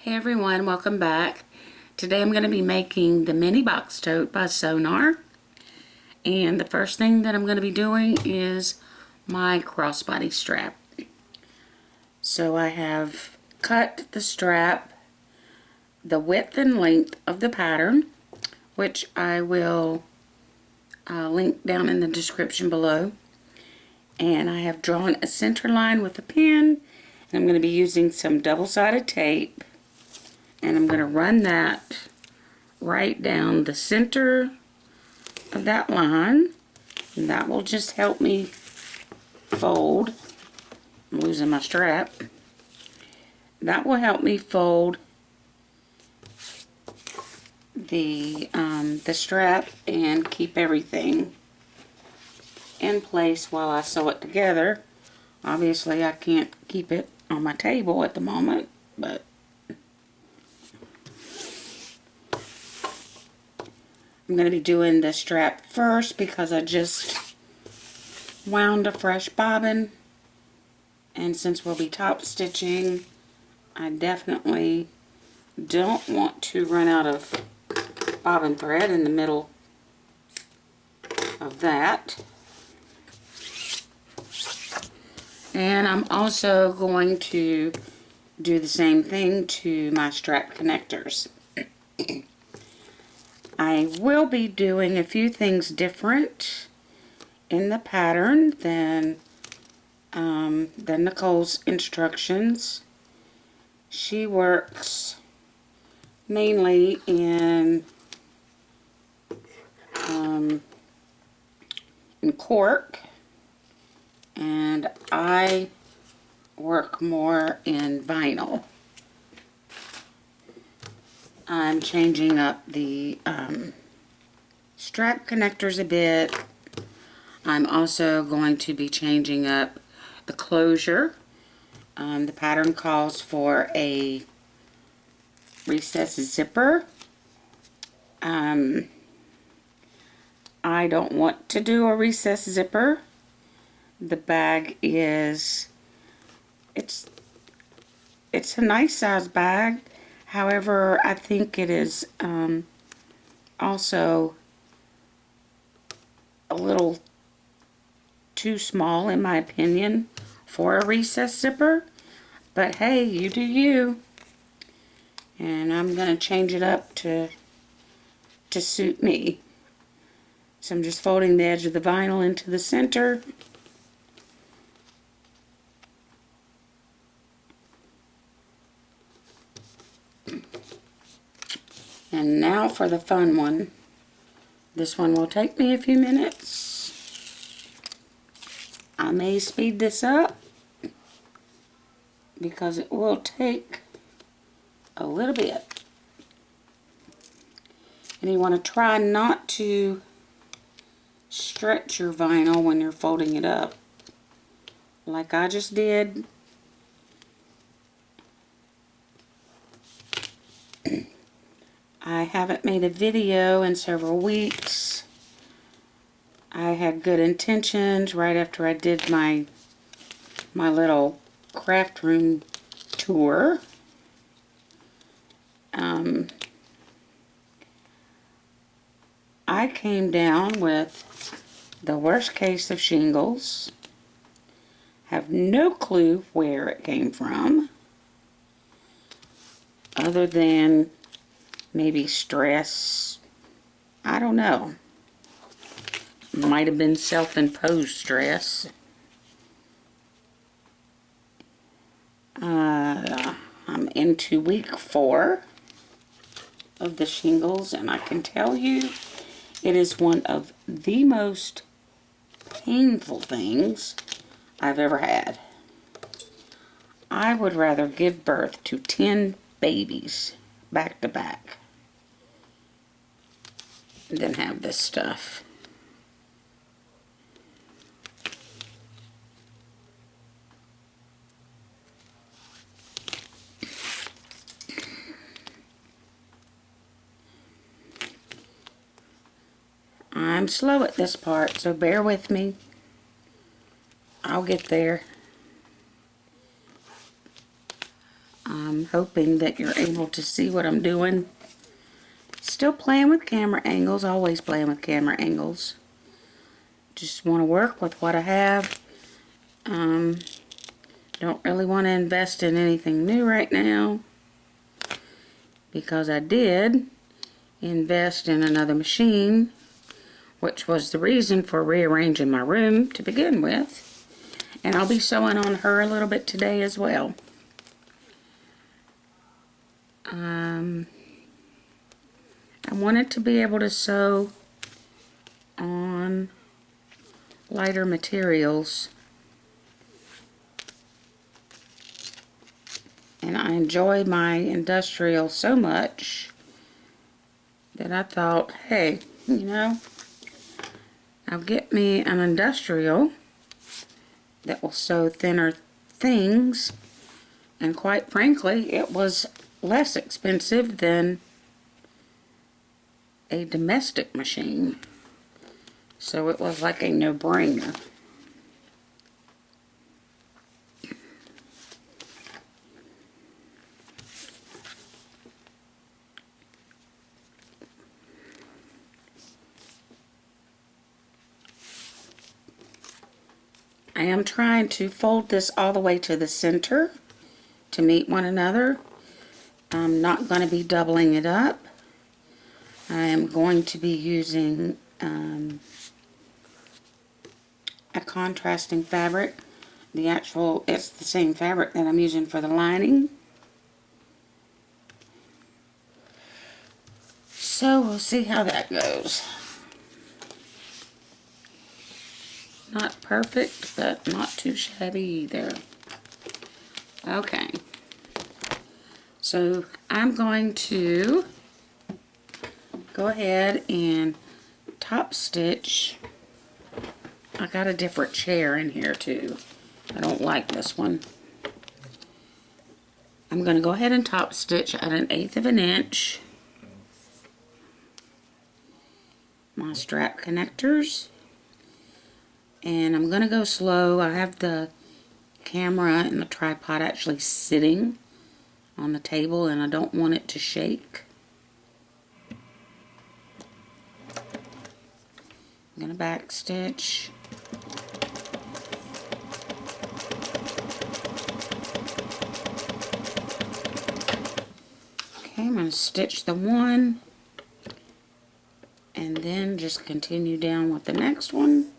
Hey everyone, welcome back. Today I'm going to be making the Mini Box Tote by SEWGNAR. And the first thing that I'm going to be doing is my crossbody strap. So I have cut the strap the width and length of the pattern, which I will link down in the description below. And I have drawn a center line with a pen. And I'm going to be using some double-sided tape. And I'm going to run that right down the center of that line. And that will just help me fold. I'm losing my strap. That will help me fold the strap and keep everything in place while I sew it together. Obviously I can't keep it on my table at the moment, but I'm going to be doing the strap first because I just wound a fresh bobbin, and since we'll be top stitching, I definitely don't want to run out of bobbin thread in the middle of that. And I'm also going to do the same thing to my strap connectors. I will be doing a few things different in the pattern than Nicole's instructions. She works mainly in cork, and I work more in vinyl. I'm changing up the strap connectors a bit. I'm also going to be changing up the closure. The pattern calls for a recessed zipper. I don't want to do a recessed zipper. The bag is, it's a nice size bag. However, I think it is also a little too small, in my opinion, for a recessed zipper. But hey, you do you. And I'm going to change it up to suit me. So I'm just folding the edge of the vinyl into the center. And now for the fun one. This one will take me a few minutes. I may speed this up because it will take a little bit. And you want to try not to stretch your vinyl when you're folding it up, like I just did. I haven't made a video in several weeks. I had good intentions right after I did my little craft room tour. I came down with the worst case of shingles. Have no clue where it came from, other than maybe stress. I don't know. Might have been self-imposed stress. I'm into week 4 of the shingles, and I can tell you it is one of the most painful things I've ever had. I would rather give birth to 10 babies back to back than have this stuff. I'm slow at this part, so bear with me. I'll get there. I'm hoping that you're able to see what I'm doing. Still playing with camera angles, always playing with camera angles. Just want to work with what I have. Don't really want to invest in anything new right now, because I did invest in another machine, which was the reason for rearranging my room to begin with. And I'll be sewing on her a little bit today as well. I wanted to be able to sew on lighter materials. And I enjoy my industrial so much that I thought, hey, you know, I'll get me an industrial that will sew thinner things, and quite frankly, it was less expensive than a domestic machine, so it was like a no-brainer. I am trying to fold this all the way to the center to meet one another. I'm not going to be doubling it up. I am going to be using a contrasting fabric. It's the same fabric that I'm using for the lining. So we'll see how that goes. Not perfect, but not too shabby either. Okay. So I'm going to go ahead and top stitch. I got a different chair in here too. I don't like this one. I'm going to go ahead and top stitch at 1/8 of an inch my strap connectors. And I'm going to go slow. I have the camera and the tripod actually sitting on the table, and I don't want it to shake. I'm going to back stitch. Okay, I'm going to stitch the one and then just continue down with the next one.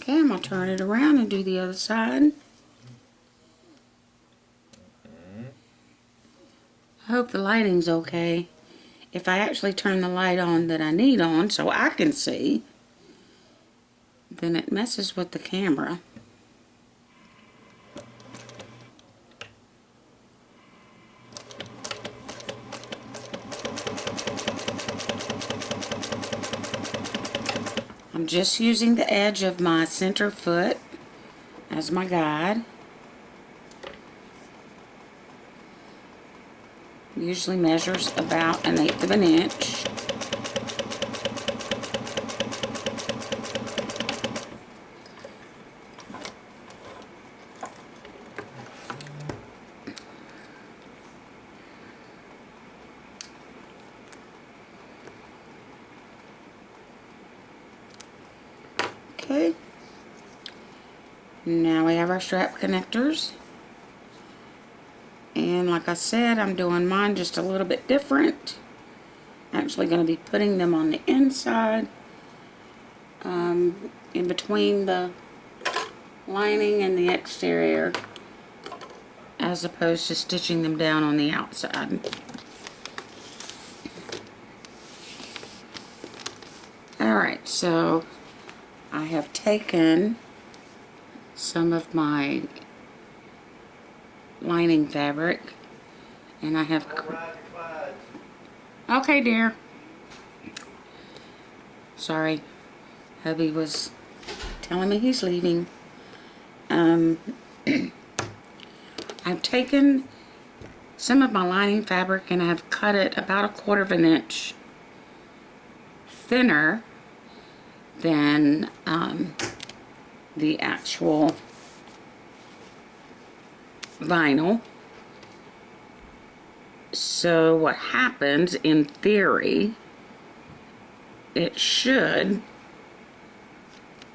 Okay, I'm going to turn it around and do the other side. I hope the lighting's okay. If I actually turn the light on that I need on so I can see, then it messes with the camera. I'm just using the edge of my center foot as my guide. Usually measures about 1/8 of an inch. Okay. Now we have our strap connectors. And like I said, I'm doing mine just a little bit different. Actually going to be putting them on the inside, in between the lining and the exterior, as opposed to stitching them down on the outside. Alright, so I have taken some of my lining fabric and I have... Okay, dear. sorry. Hubby was telling me he's leaving. I've taken some of my lining fabric and I've cut it about 1/4 of an inch thinner than the actual vinyl. So what happens, in theory, it should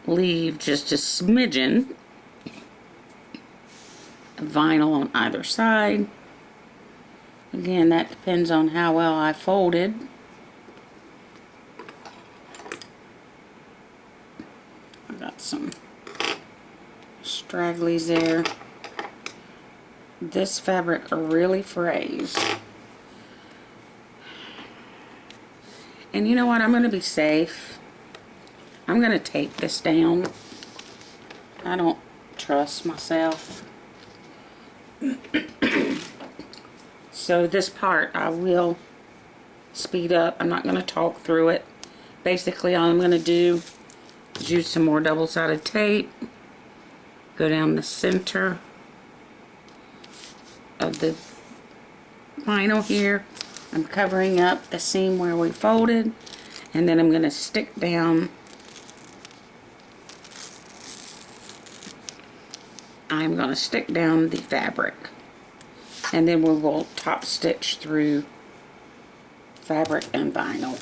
leave just a smidgen of vinyl on either side. Again, that depends on how well I folded. I got some stragglies there. This fabric really frays. And you know what? I'm going to be safe. I'm going to tape this down. I don't trust myself. So this part I will speed up. I'm not going to talk through it. Basically all I'm going to do is use some more double-sided tape. Go down the center of the vinyl here. I'm covering up the seam where we folded, and then I'm going to stick down. I'm going to stick down the fabric, and then we will top stitch through fabric and vinyl.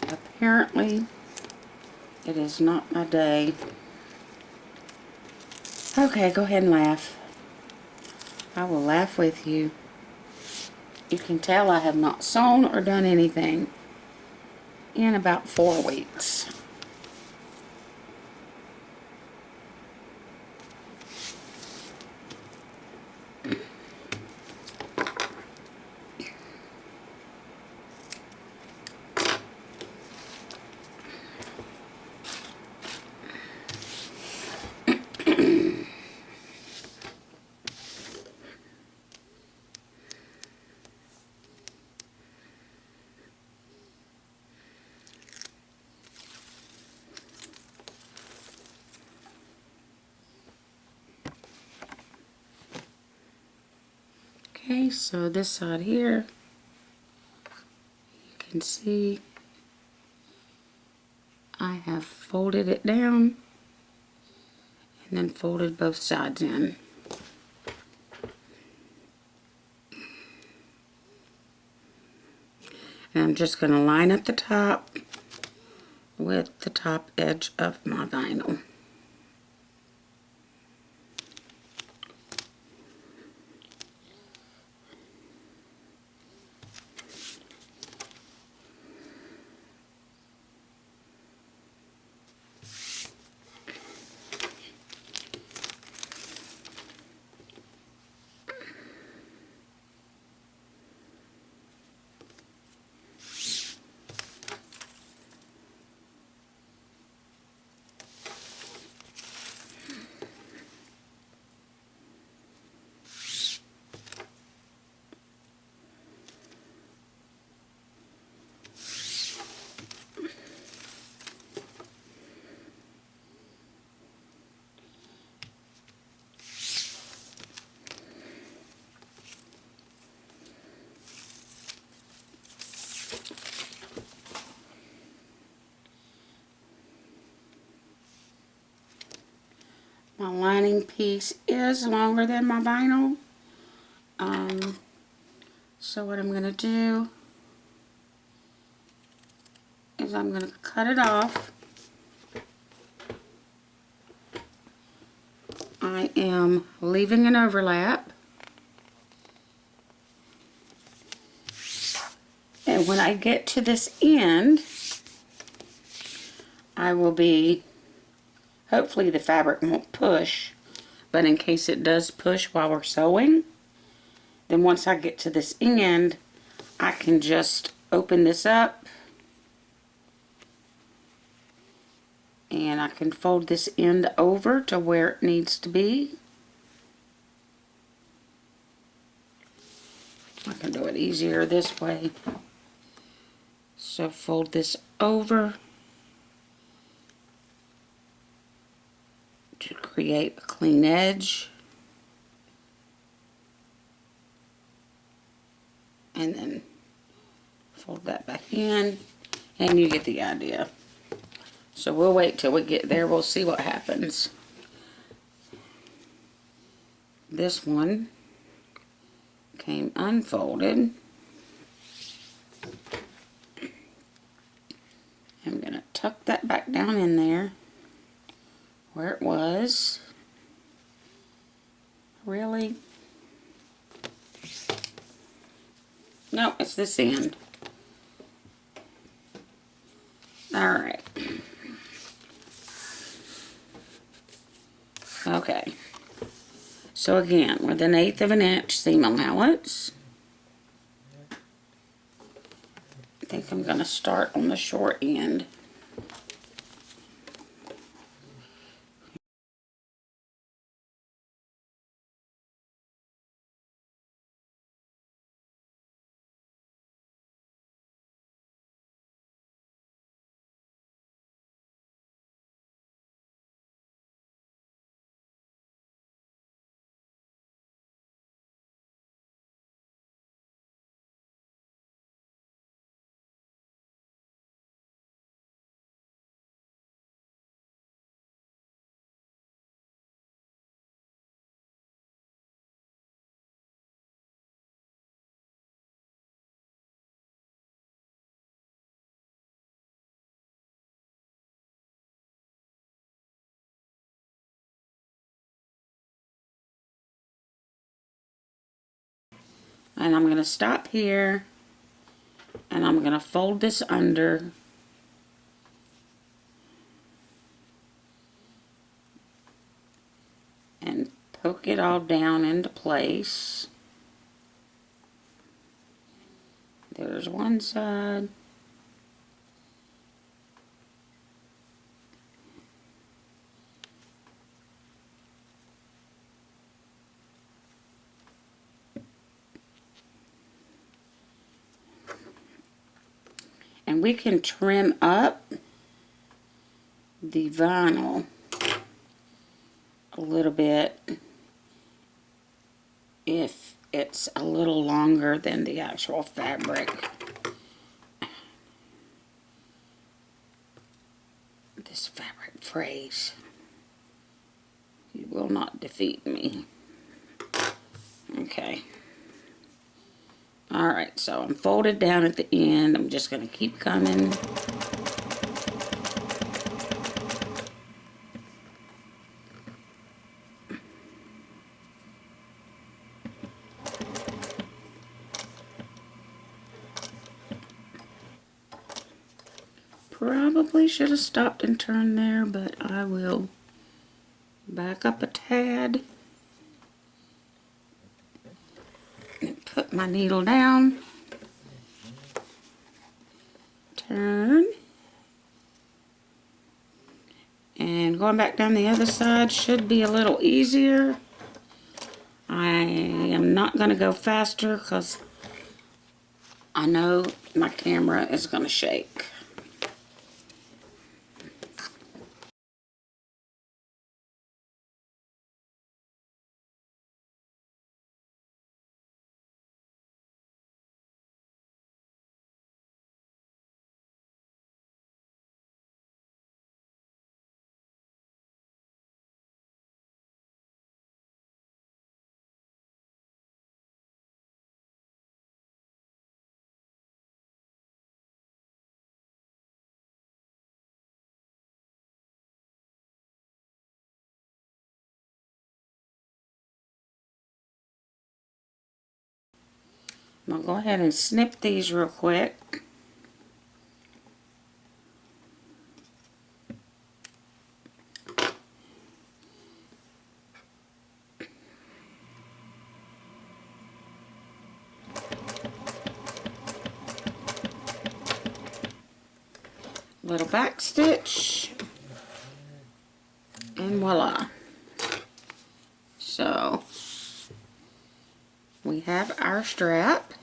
Apparently, it is not my day. Okay, go ahead and laugh. I will laugh with you. You can tell I have not sewn or done anything in about 4 weeks. Okay, so this side here, you can see I have folded it down and then folded both sides in. And I'm just going to line up the top with the top edge of my vinyl. My lining piece is longer than my vinyl. So what I'm going to do is I'm going to cut it off. I am leaving an overlap. And when I get to this end, I will be, hopefully the fabric won't push, but in case it does push while we're sewing, then once I get to this end, I can just open this up and I can fold this end over to where it needs to be. I can do it easier this way. So fold this over to create a clean edge. And then fold that back in, and you get the idea. So we'll wait till we get there. We'll see what happens. This one came unfolded. I'm going to tuck that back down in there where it was. Really? No, it's this end. Alright. Okay. So again, with 1/8 of an inch seam allowance, I think I'm going to start on the short end. And I'm going to stop here, and I'm going to fold this under and poke it all down into place. There's one side. And we can trim up the vinyl a little bit if it's a little longer than the actual fabric. This fabric phrase, you will not defeat me. Okay. Alright, so I'm folded down at the end. I'm just going to keep coming. Probably should have stopped and turned there, but I will back up a tad. And put my needle down. Turn. And going back down the other side should be a little easier. I am not going to go faster because I know my camera is going to shake. I'm going to go ahead and snip these real quick. Little back stitch. And voila. So we have our strap.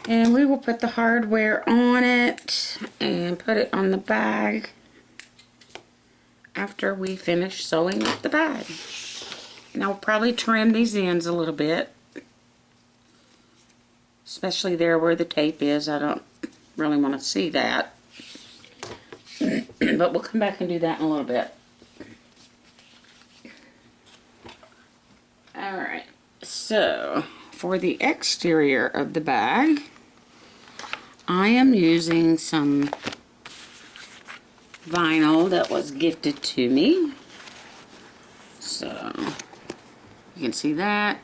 And we will put the hardware on it and put it on the bag after we finish sewing up the bag. And I'll probably trim these ends a little bit, especially there where the tape is. I don't really want to see that. But we'll come back and do that in a little bit. Alright, so for the exterior of the bag, I am using some vinyl that was gifted to me. So you can see that.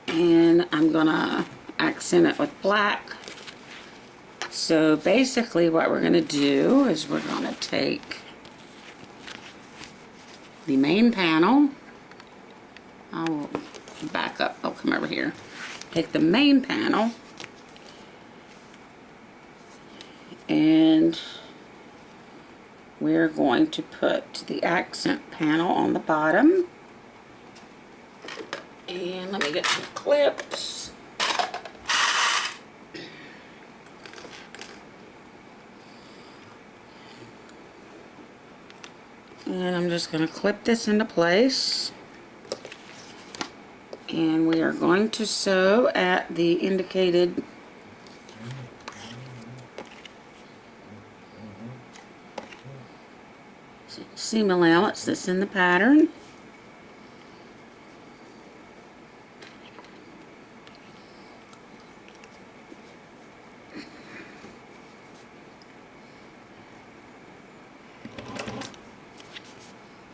And I'm gonna accent it with black. So basically what we're gonna do is we're gonna take the main panel. I'll back up, I'll come over here. Take the main panel and we're going to put the accent panel on the bottom. And let me get some clips. And I'm just going to clip this into place. And we are going to sew at the indicated seam allowance that's in the pattern.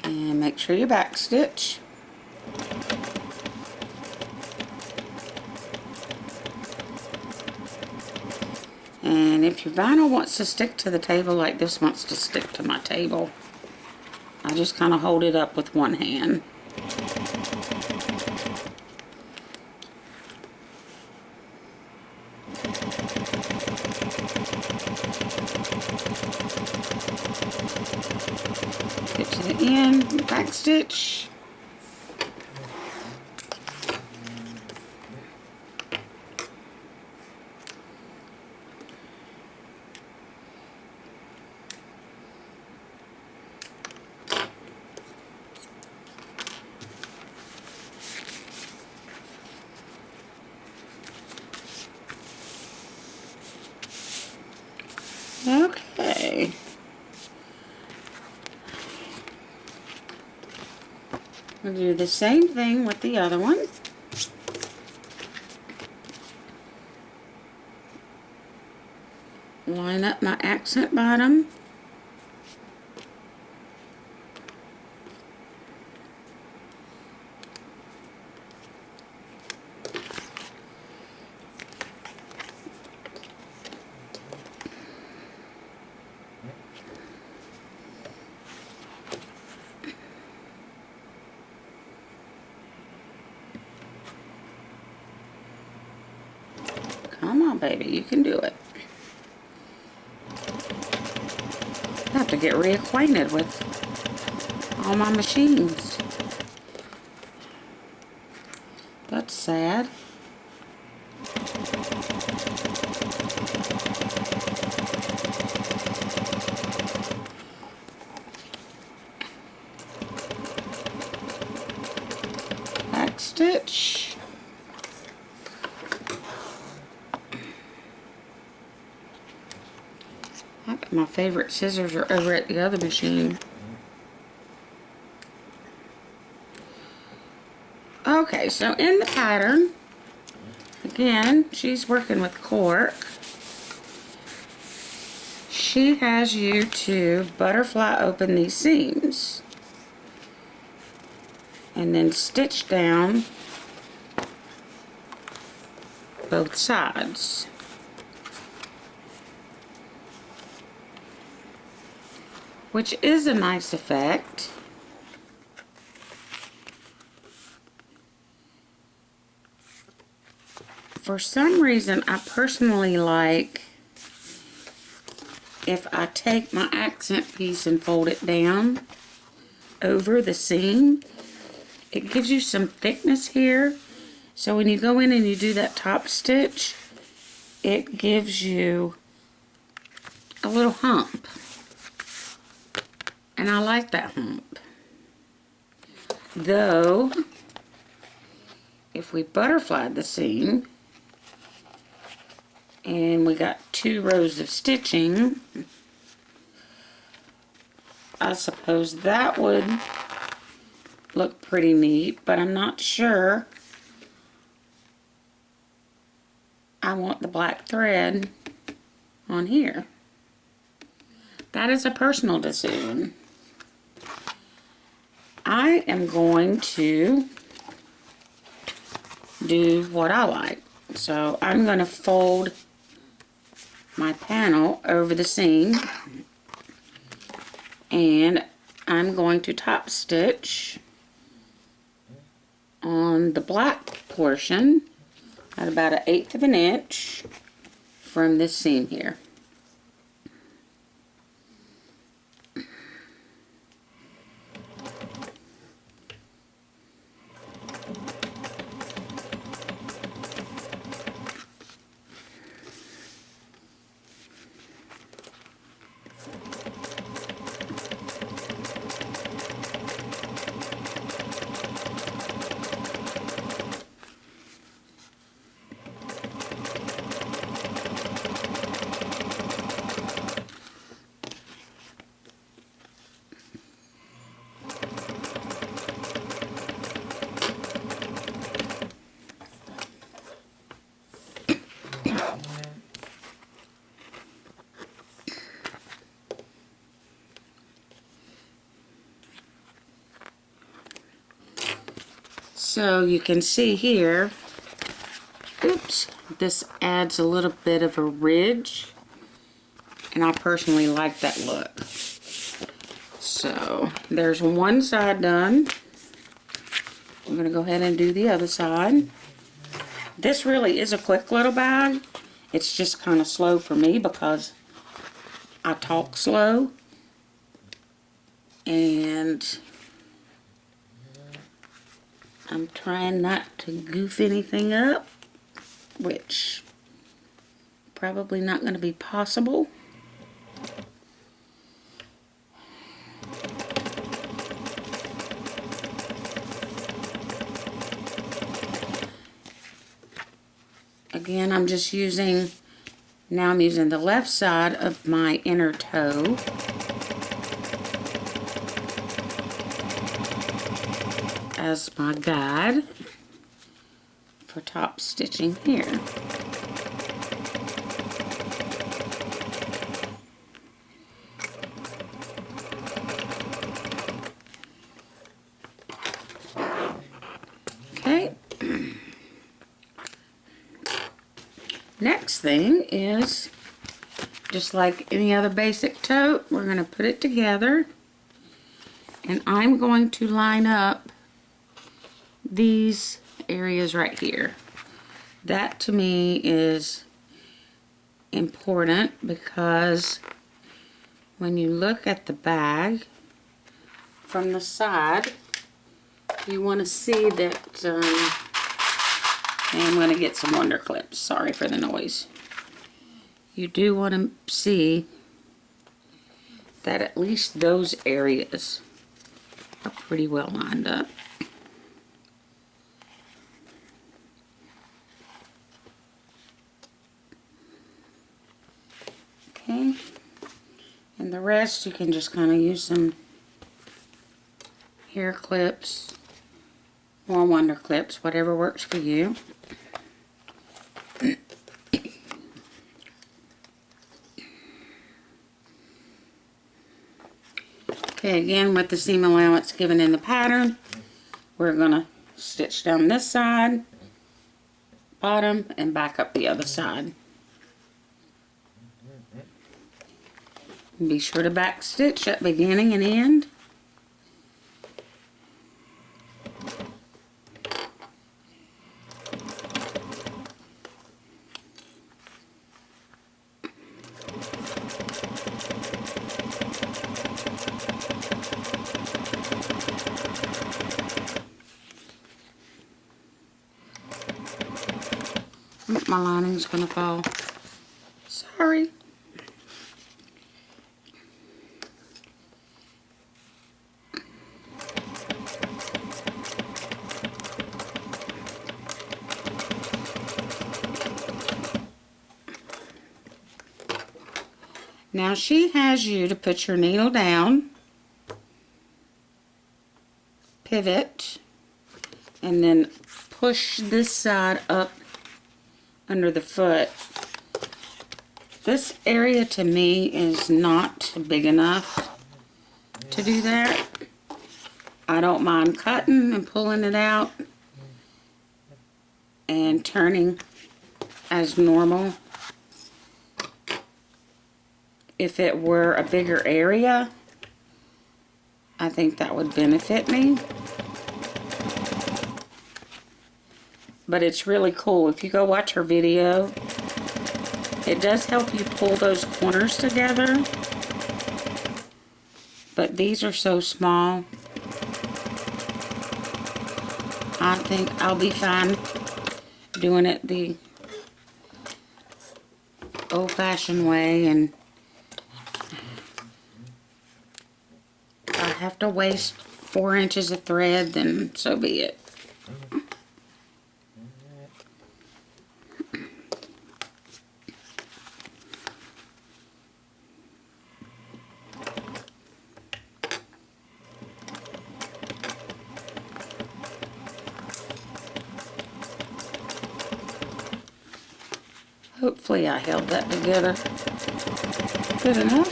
And make sure you back stitch. And if your vinyl wants to stick to the table like this wants to stick to my table, I just kind of hold it up with one hand. Get to the end, back stitch. Okay. We'll do the same thing with the other one. Line up my accent bottom. Come on, baby, you can do it. I have to get reacquainted with all my machines. That's sad. Back stitch. My favorite scissors are over at the other machine. Okay, so in the pattern, again, she's working with cork. She has you to butterfly open these seams and then stitch down both sides. Which is a nice effect. For some reason, I personally like if I take my accent piece and fold it down over the seam, it gives you some thickness here. So when you go in and you do that top stitch, it gives you a little hump. And I like that hump. Though, if we butterflied the seam, and we got 2 rows of stitching, I suppose that would look pretty neat, but I'm not sure I want the black thread on here. That is a personal decision. I am going to do what I like. So I'm going to fold my panel over the seam, and I'm going to top stitch on the black portion at about 1/8 of an inch from this seam here. So you can see here, oops, this adds a little bit of a ridge, and I personally like that look. So there's one side done. I'm going to go ahead and do the other side. This really is a quick little bag. It's just kind of slow for me because I talk slow, and I'm trying not to goof anything up, which probably not going to be possible. Again, I'm just using, now I'm using the left side of my inner toe. As my guide for top stitching here. Okay. Next thing is, just like any other basic tote, we're going to put it together, and I'm going to line up these areas right here. That to me is important because when you look at the bag from the side, you want to see that and I'm going to get some wonder clips. Sorry for the noise. You do want to see that at least those areas are pretty well lined up. Okay, and the rest you can just kind of use some hair clips or wonder clips, whatever works for you. Okay, again with the seam allowance given in the pattern, we're going to stitch down this side, bottom, and back up the other side. Be sure to back stitch at beginning and end. my lining's gonna fall. Sorry. Now she has you to put your needle down, pivot, and then push this side up under the foot. This area to me is not big enough to do that. I don't mind cutting and pulling it out and turning as normal. If it were a bigger area, I think that would benefit me. But it's really cool. If you go watch her video, it does help you pull those corners together. But these are so small. I think I'll be fine doing it the old-fashioned way, and if I have to waste 4 inches of thread, then so be it. Hopefully I held that together good enough.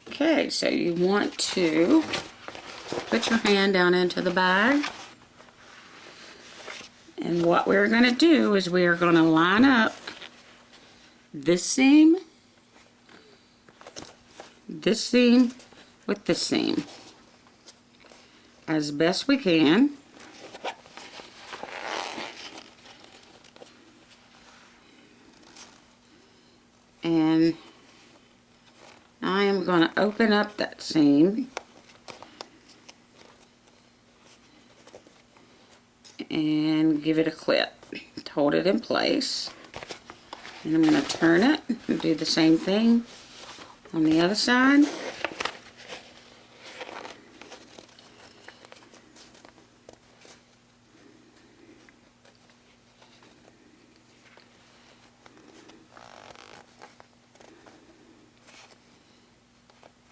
Okay, so you want to put your hand down into the bag. And what we're going to do is we are going to line up this seam with this seam as best we can. And I am going to open up that seam and give it a clip to hold it in place. And I'm going to turn it and do the same thing on the other side.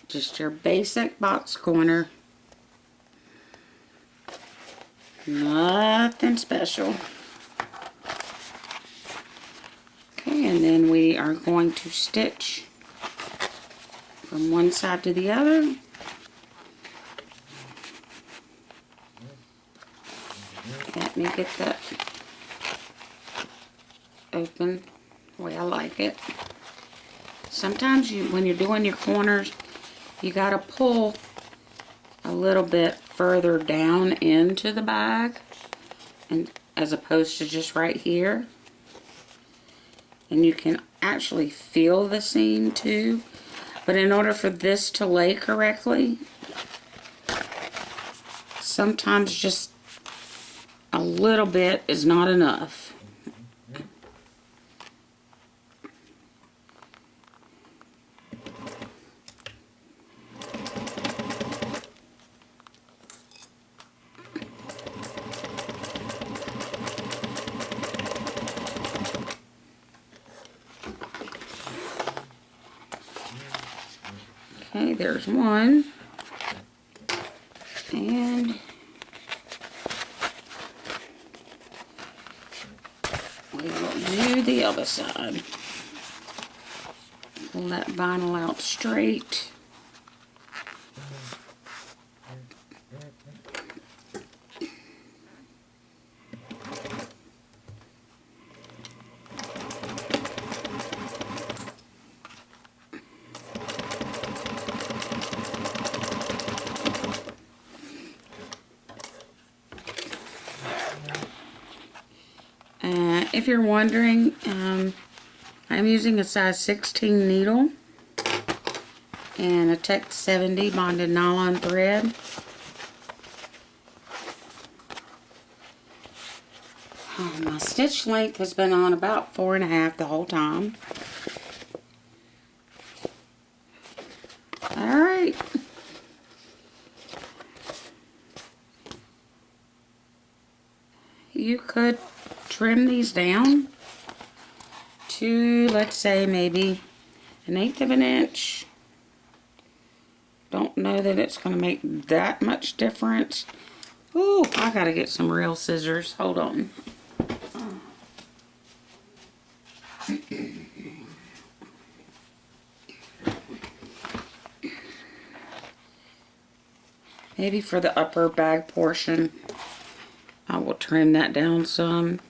Just your basic box corner. Nothing special. Okay, and then we are going to stitch from one side to the other. Let me get that open the way I like it. Sometimes when you're doing your corners, you gotta pull a little bit further down into the bag, and as opposed to just right here. And you can actually feel the seam too, but in order for this to lay correctly, sometimes just a little bit is not enough. Okay, there's one, and we will do the other side. Pull that vinyl out straight. if you're wondering, I'm using a size 16 needle and a Tech 70 bonded nylon thread. My stitch length has been on about 4.5 the whole time. Alright. You could trim these down to, let's say, maybe 1/8 of an inch. Don't know that it's going to make that much difference. Ooh, I gotta get some real scissors. Hold on. Maybe for the upper bag portion, I will trim that down some.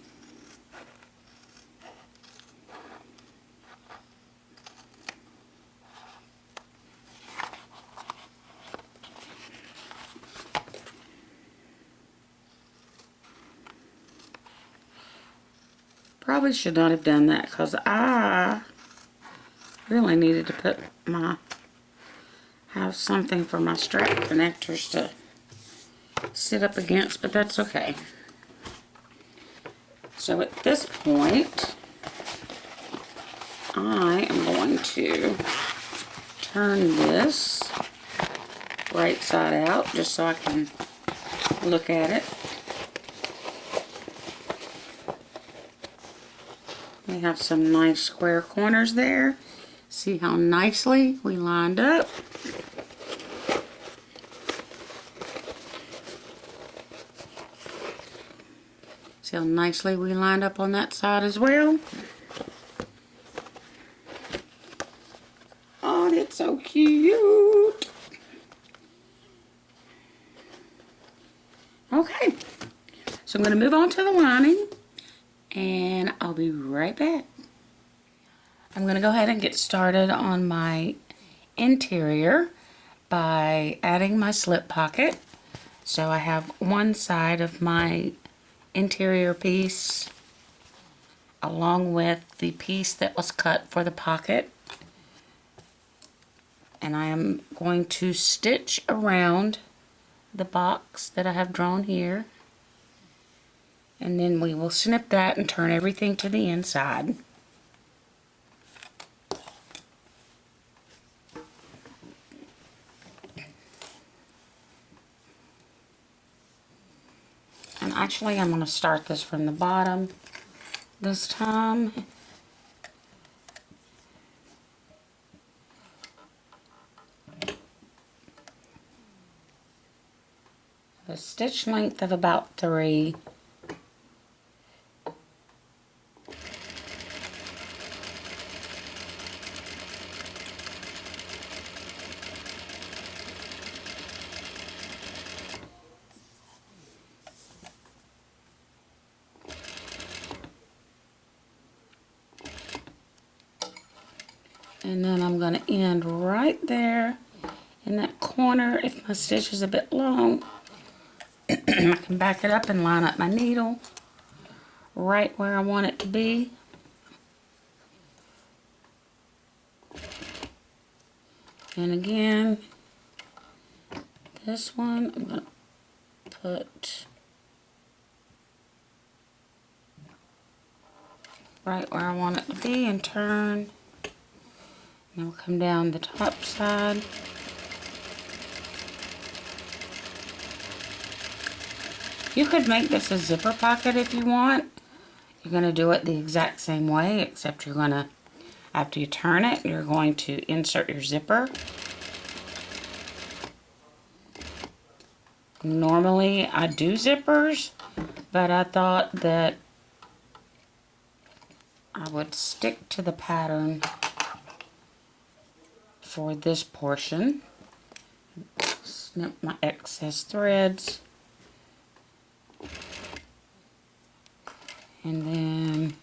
Probably should not have done that because I really needed to put have something for my strap connectors to sit up against, but that's okay. So at this point, I am going to turn this right side out just so I can look at it. We have some nice square corners there. See how nicely we lined up. See how nicely we lined up on that side as well. Oh, it's so cute. Okay, so I'm going to move on to the lining and I'll be right back. I'm going to go ahead and get started on my interior by adding my slip pocket. So I have one side of my interior piece along with the piece that was cut for the pocket, and I am going to stitch around the box that I have drawn here, and then we will snip that and turn everything to the inside. And actually, I'm going to start this from the bottom this time. A stitch length of about 3. And then I'm going to end right there in that corner. If my stitch is a bit long, I can back it up and line up my needle right where I want it to be. And again, this one I'm going to put right where I want it to be and turn. And we'll come down the top side. You could make this a zipper pocket if you want. You're going to do it the exact same way, except you're going to, after you turn it, you're going to insert your zipper. Normally I do zippers, but I thought that I would stick to the pattern for this portion. Snip my excess threads. And then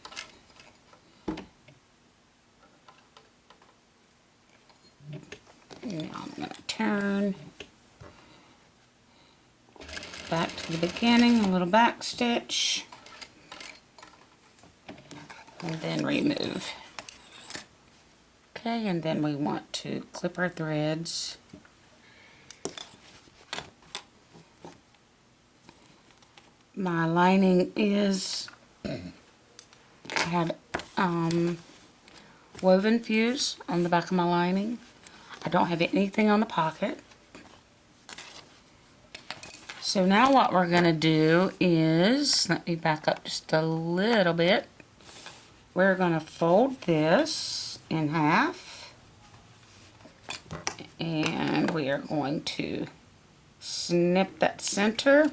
now I'm going to turn back to the beginning, a little back stitch. and then remove. Okay, and then we want to clip our threads. My lining is, I had woven fuse on the back of my lining. I don't have anything on the pocket. So now what we're going to do is, let me back up just a little bit. We're going to fold this in half. And we are going to snip that center.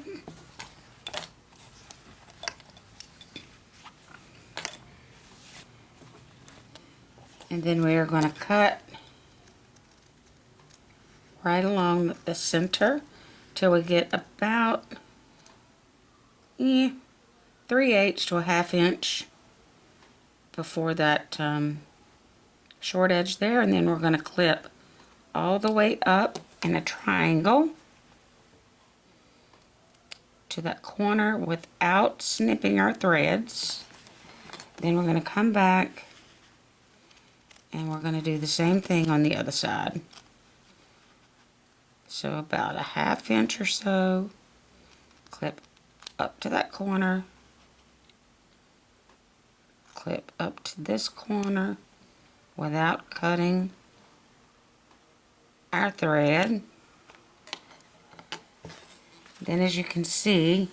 And then we are going to cut right along the center till we get about 3/8 to a 1/2 inch before that short edge there, and then we're going to clip all the way up in a triangle to that corner without snipping our threads. Then we're going to come back and we're going to do the same thing on the other side. So about a 1/2 inch or so, clip up to that corner, clip up to this corner without cutting our thread. Then as you can see,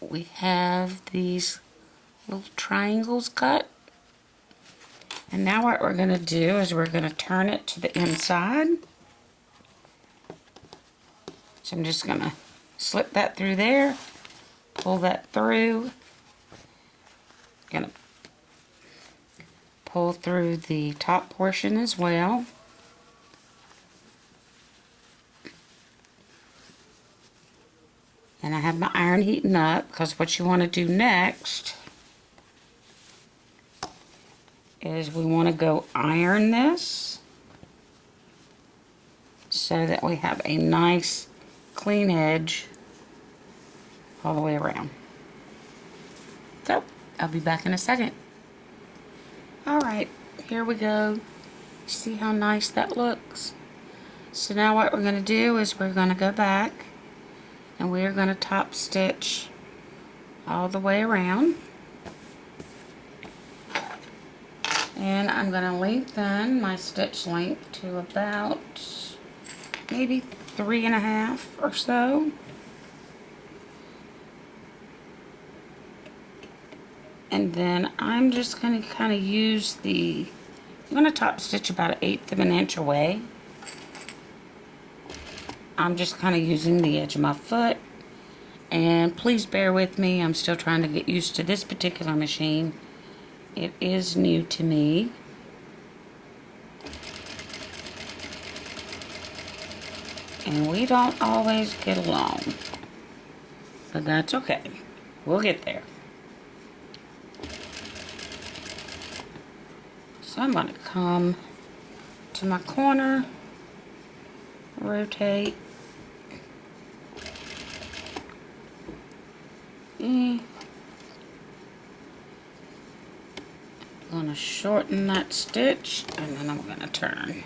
we have these little triangles cut. And now what we're going to do is we're going to turn it to the inside. So I'm just going to slip that through there, pull that through. Going to pull through the top portion as well. And I have my iron heating up, because what you want to do next is we want to go iron this so that we have a nice clean edge all the way around. So I'll be back in a second. Alright, here we go. See how nice that looks? So now what we're going to do is we're going to go back and we're going to top stitch all the way around. And I'm going to lengthen my stitch length to about maybe 3.5 or so. And then I'm just going to kind of use I'm going to top stitch about 1/8 of an inch away. I'm just kind of using the edge of my foot. And please bear with me, I'm still trying to get used to this particular machine. It is new to me. And we don't always get along. But that's okay. We'll get there. So I'm going to come to my corner, rotate, I'm going to shorten that stitch, and then I'm going to turn.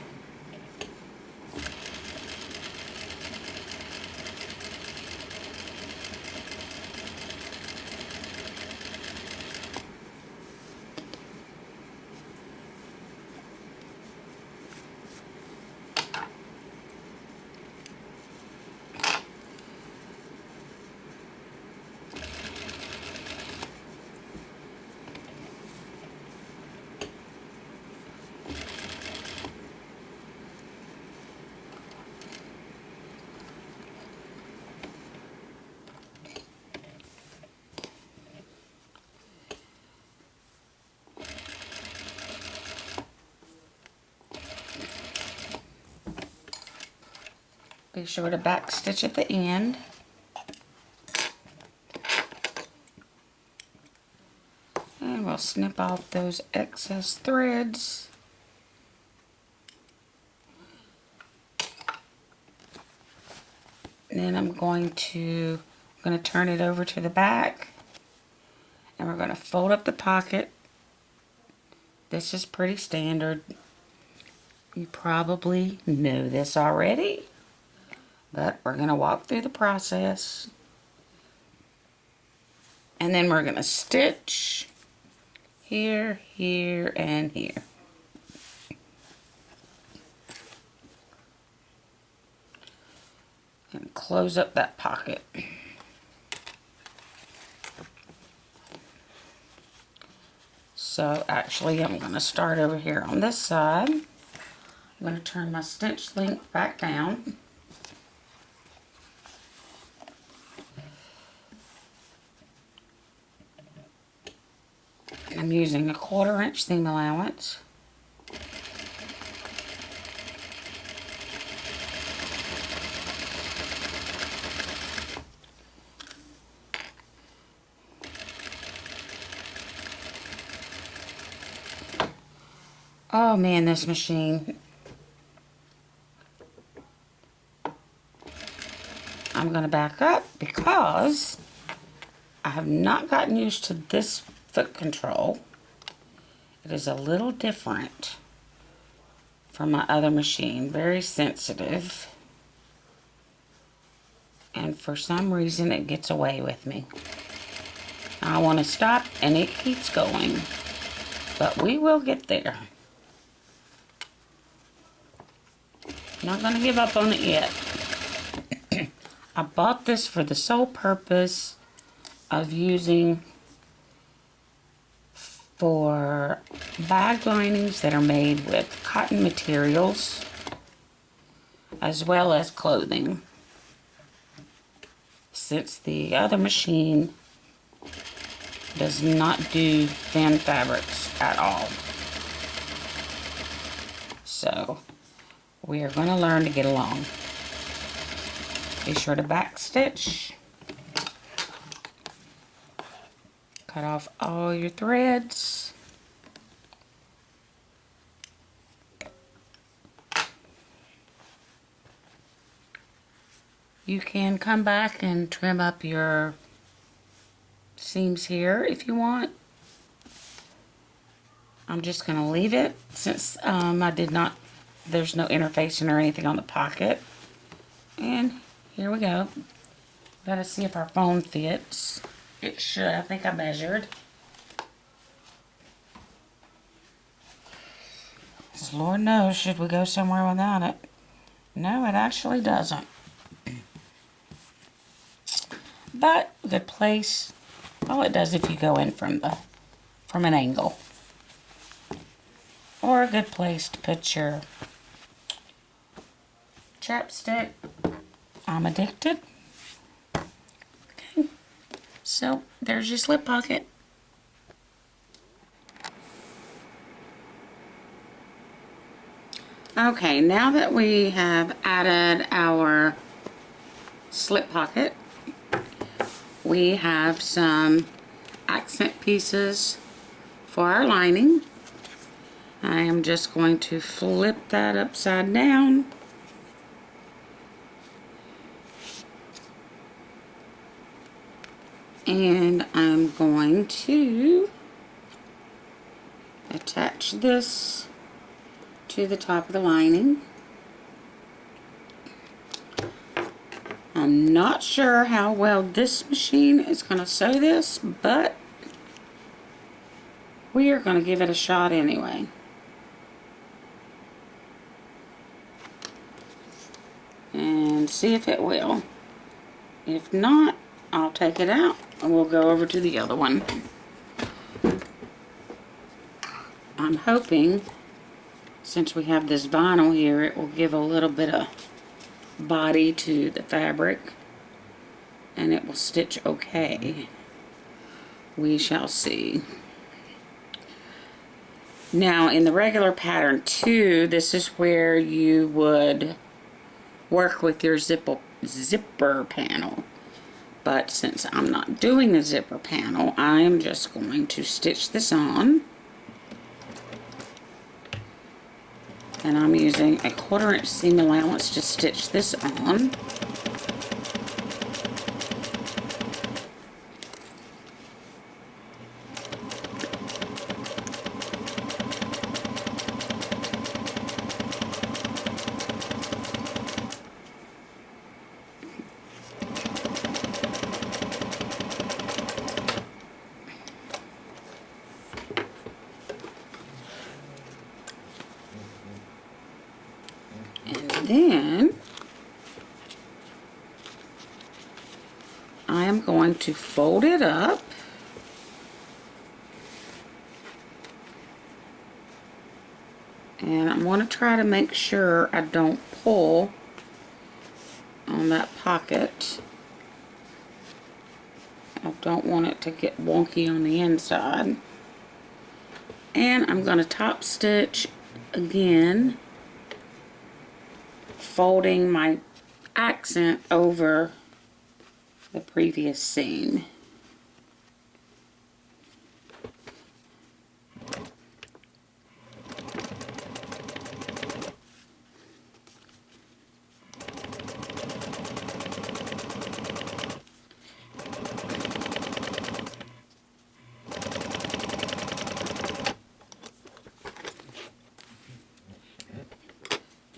Be sure to back stitch at the end. And we'll snip off those excess threads. And then I'm going to turn it over to the back. And we're going to fold up the pocket. This is pretty standard. You probably know this already, but we're going to walk through the process. And then we're going to stitch here, here, and here. And close up that pocket. So actually I'm going to start over here on this side. I'm going to turn my stitch length back down. I'm using a 1/4 inch seam allowance. Oh man, this machine. I'm going to back up because I have not gotten used to this foot control. It is a little different from my other machine. Very sensitive. And for some reason it gets away with me. I want to stop and it keeps going. But we will get there. Not going to give up on it yet. I bought this for the sole purpose of using for bag linings that are made with cotton materials as well as clothing, since the other machine does not do thin fabrics at all. So we are going to learn to get along. Be sure to back stitch. Cut off all your threads. You can come back and trim up your seams here if you want. I'm just going to leave it since there's no interfacing or anything on the pocket. And here we go. Gotta see if our phone fits. It should. I think I measured. Because Lord knows, should we go somewhere without it? No, it actually doesn't. But a good place. Well, it does if you go in from an angle. Or a good place to put your chapstick. I'm addicted. Okay. So there's your slip pocket. Okay, now that we have added our slip pocket, we have some accent pieces for our lining. I am just going to flip that upside down. And I'm going to attach this to the top of the lining. I'm not sure how well this machine is going to sew this, but we are going to give it a shot anyway. And see if it will. If not, I'll take it out and we'll go over to the other one. I'm hoping, since we have this vinyl here, it will give a little bit of body to the fabric and it will stitch okay. We shall see. Now in the regular pattern too, this is where you would work with your zipper panel. But since I'm not doing a zipper panel, I am just going to stitch this on. And I'm using a 1/4 inch seam allowance to stitch this on. then I am going to fold it up. And I'm going to try to make sure I don't pull on that pocket. I don't want it to get wonky on the inside. And I'm going to top stitch again, folding my accent over the previous seam.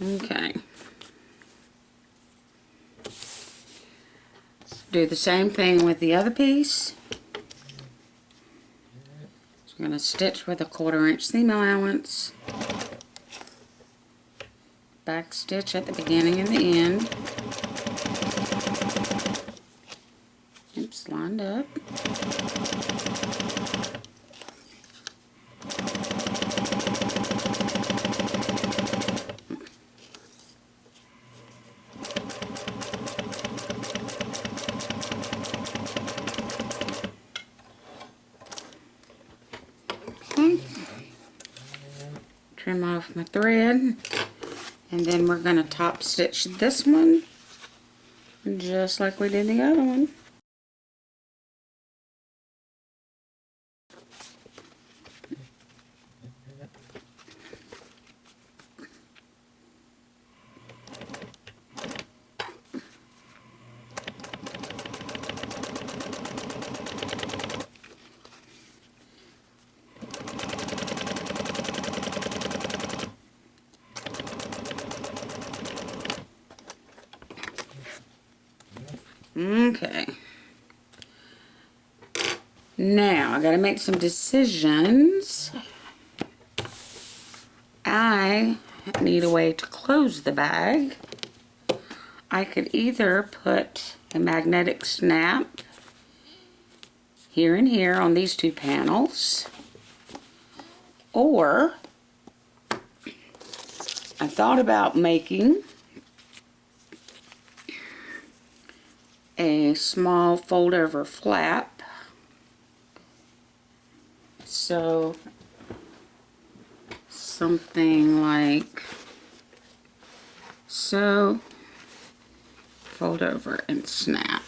Okay. Do the same thing with the other piece. So I'm going to stitch with a 1/4 inch seam allowance. Back stitch at the beginning and the end. Oops, lined up. Trim off my thread, and then we're going to top stitch this one just like we did the other one. Okay. Now I gotta make some decisions. I need a way to close the bag. I could either put a magnetic snap here and here on these two panels, or I thought about making a small fold over flap. So something like so, fold over and snap.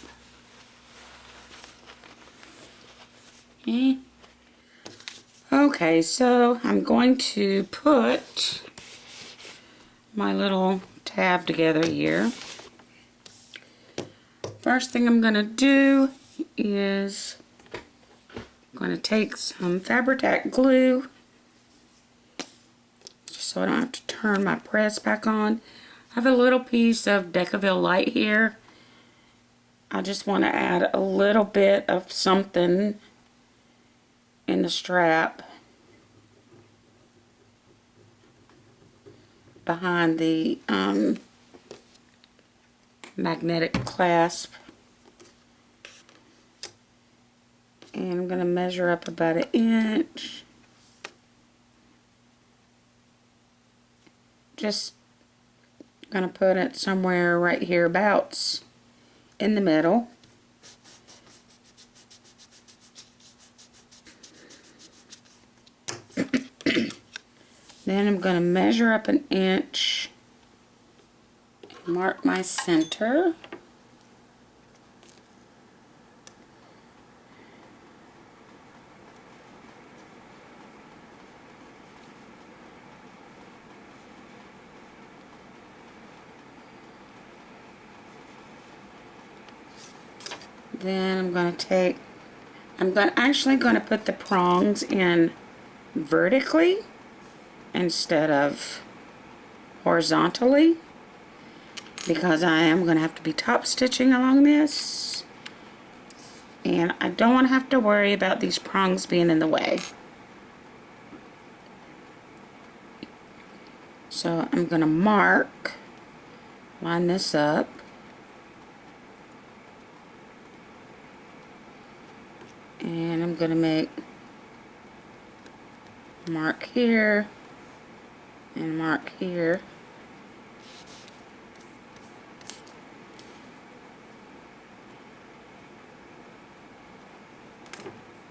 Okay, so I'm going to put my little tab together here. First thing I'm going to do is I'm going to take some Fabri-Tac glue so I don't have to turn my press back on. I have a little piece of Decaville Light here. I just want to add a little bit of something in the strap behind the magnetic clasp, and I'm going to measure up about 1 inch. Just going to put it somewhere right here abouts in the middle. Then I'm going to measure up 1 inch. Mark my center. Then I'm actually going to put the prongs in vertically instead of horizontally, because I am going to have to be top stitching along this, and I don't want to have to worry about these prongs being in the way. So I'm going to mark line this up. And I'm going to make a mark here and a mark here.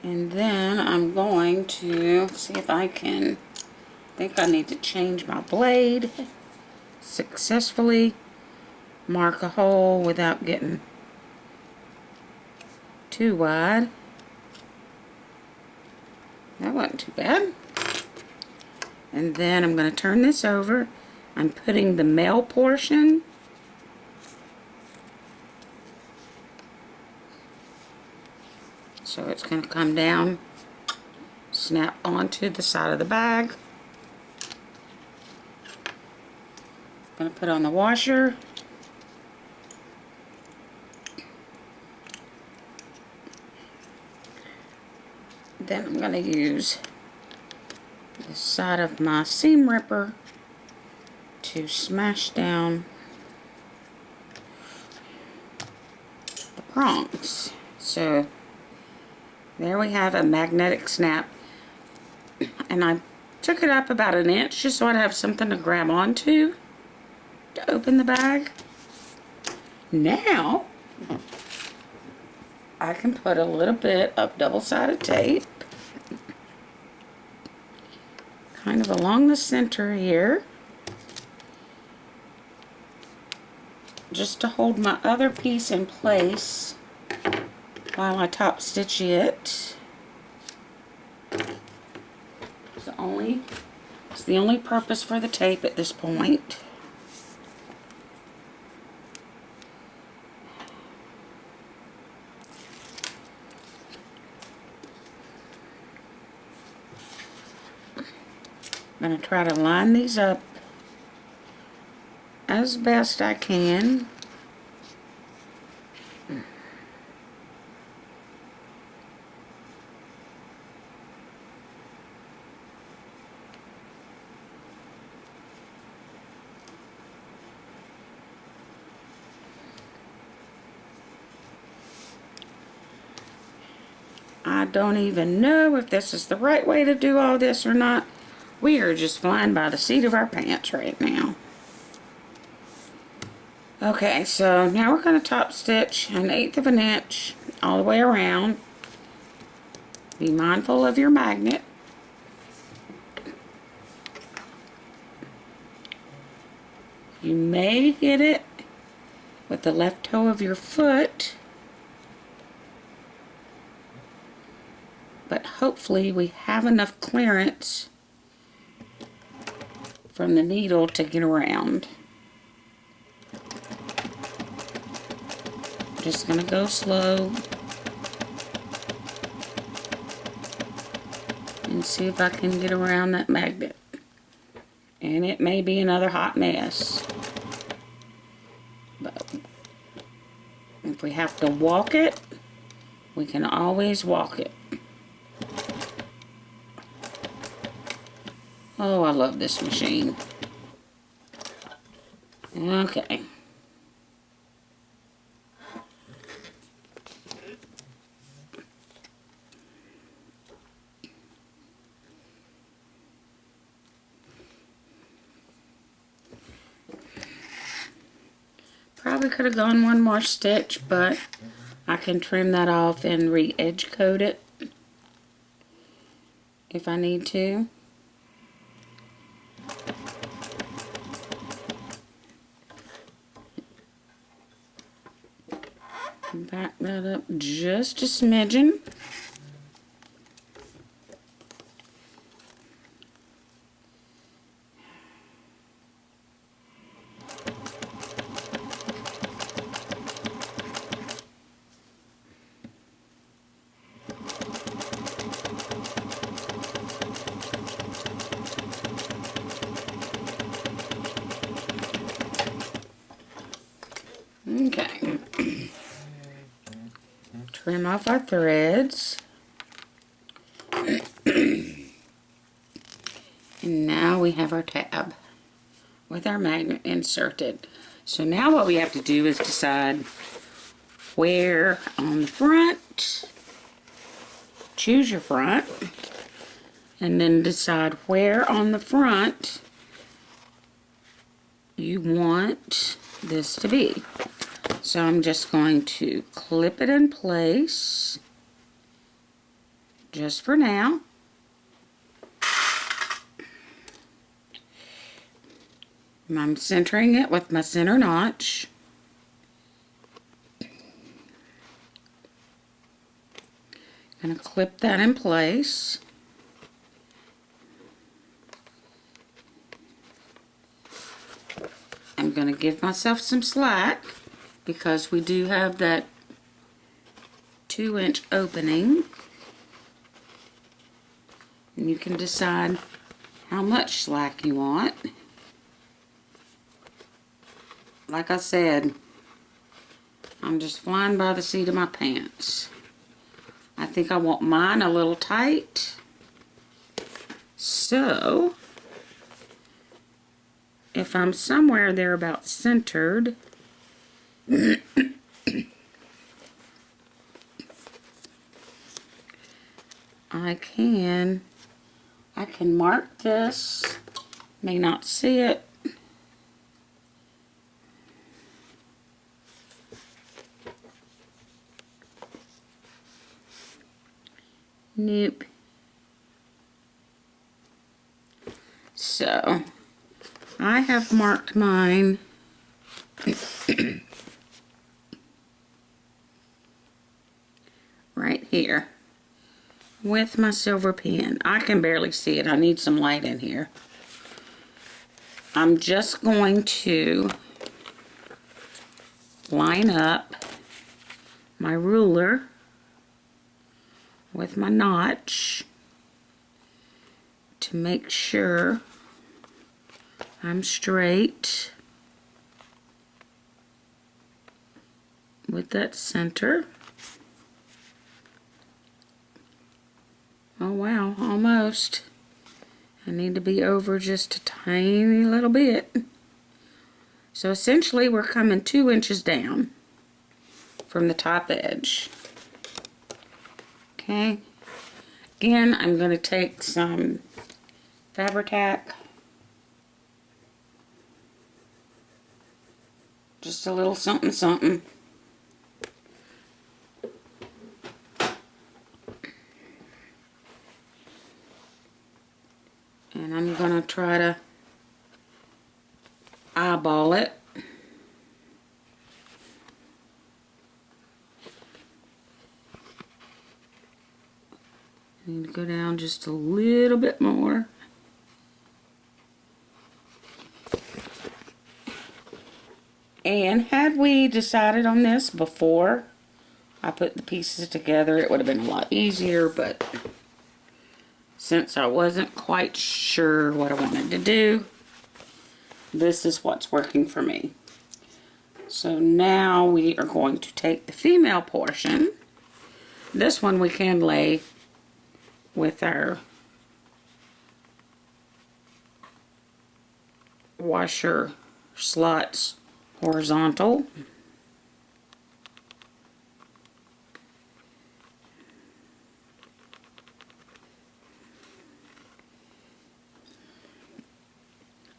And then I'm going to see if I can, I think I need to change my blade successfully, mark a hole without getting too wide. That wasn't too bad. And then I'm going to turn this over. I'm putting the male portion so it's going to come down, snap onto the side of the bag. I'm going to put on the washer. Then I'm going to use the side of my seam ripper to smash down the prongs. So there we have a magnetic snap, and I took it up about an inch just so I'd have something to grab onto to open the bag. Now I can put a little bit of double-sided tape kind of along the center here, just to hold my other piece in place while I top stitch it. It's the only purpose for the tape at this point. I'm going to try to line these up as best I can. I don't even know if this is the right way to do all this or not. We are just flying by the seat of our pants right now. Okay, so now we're going to top stitch 1/8 of an inch all the way around. Be mindful of your magnet. You may hit it with the left toe of your foot, but hopefully we have enough clearance from the needle to get around. Just gonna go slow and see if I can get around that magnet. And it may be another hot mess, but if we have to walk it, we can always walk it. Oh, I love this machine. Okay. Probably could have gone one more stitch, but I can trim that off and re-edge coat it if I need to. Back that up just a smidgen. Okay. Trim off our threads. And now we have our tab with our magnet inserted. So now what we have to do is decide where on the front, choose your front, and then decide where on the front you want this to be. So I'm just going to clip it in place just for now. I'm centering it with my center notch. Gonna clip that in place. I'm gonna give myself some slack because we do have that 2-inch opening. And you can decide how much slack you want. Like I said, I'm just flying by the seat of my pants. I think I want mine a little tight. So, if I'm somewhere there about centered, I can mark this. May not see it. Nope. So, I have marked mine right here with my silver pen. I can barely see it. I need some light in here. I'm just going to line up my ruler with my notch to make sure I'm straight with that center. Oh wow, almost. I need to be over just a tiny little bit. So essentially we're coming 2 inches down from the top edge. Okay, again, I'm going to take some Fabri-Tac, just a little something something, and I'm going to try to eyeball it. I need to go down just a little bit more. And had we decided on this before I put the pieces together, it would have been a lot easier, but since I wasn't quite sure what I wanted to do, this is what's working for me. So now we are going to take the female portion. This one we can lay with our washer slots horizontal.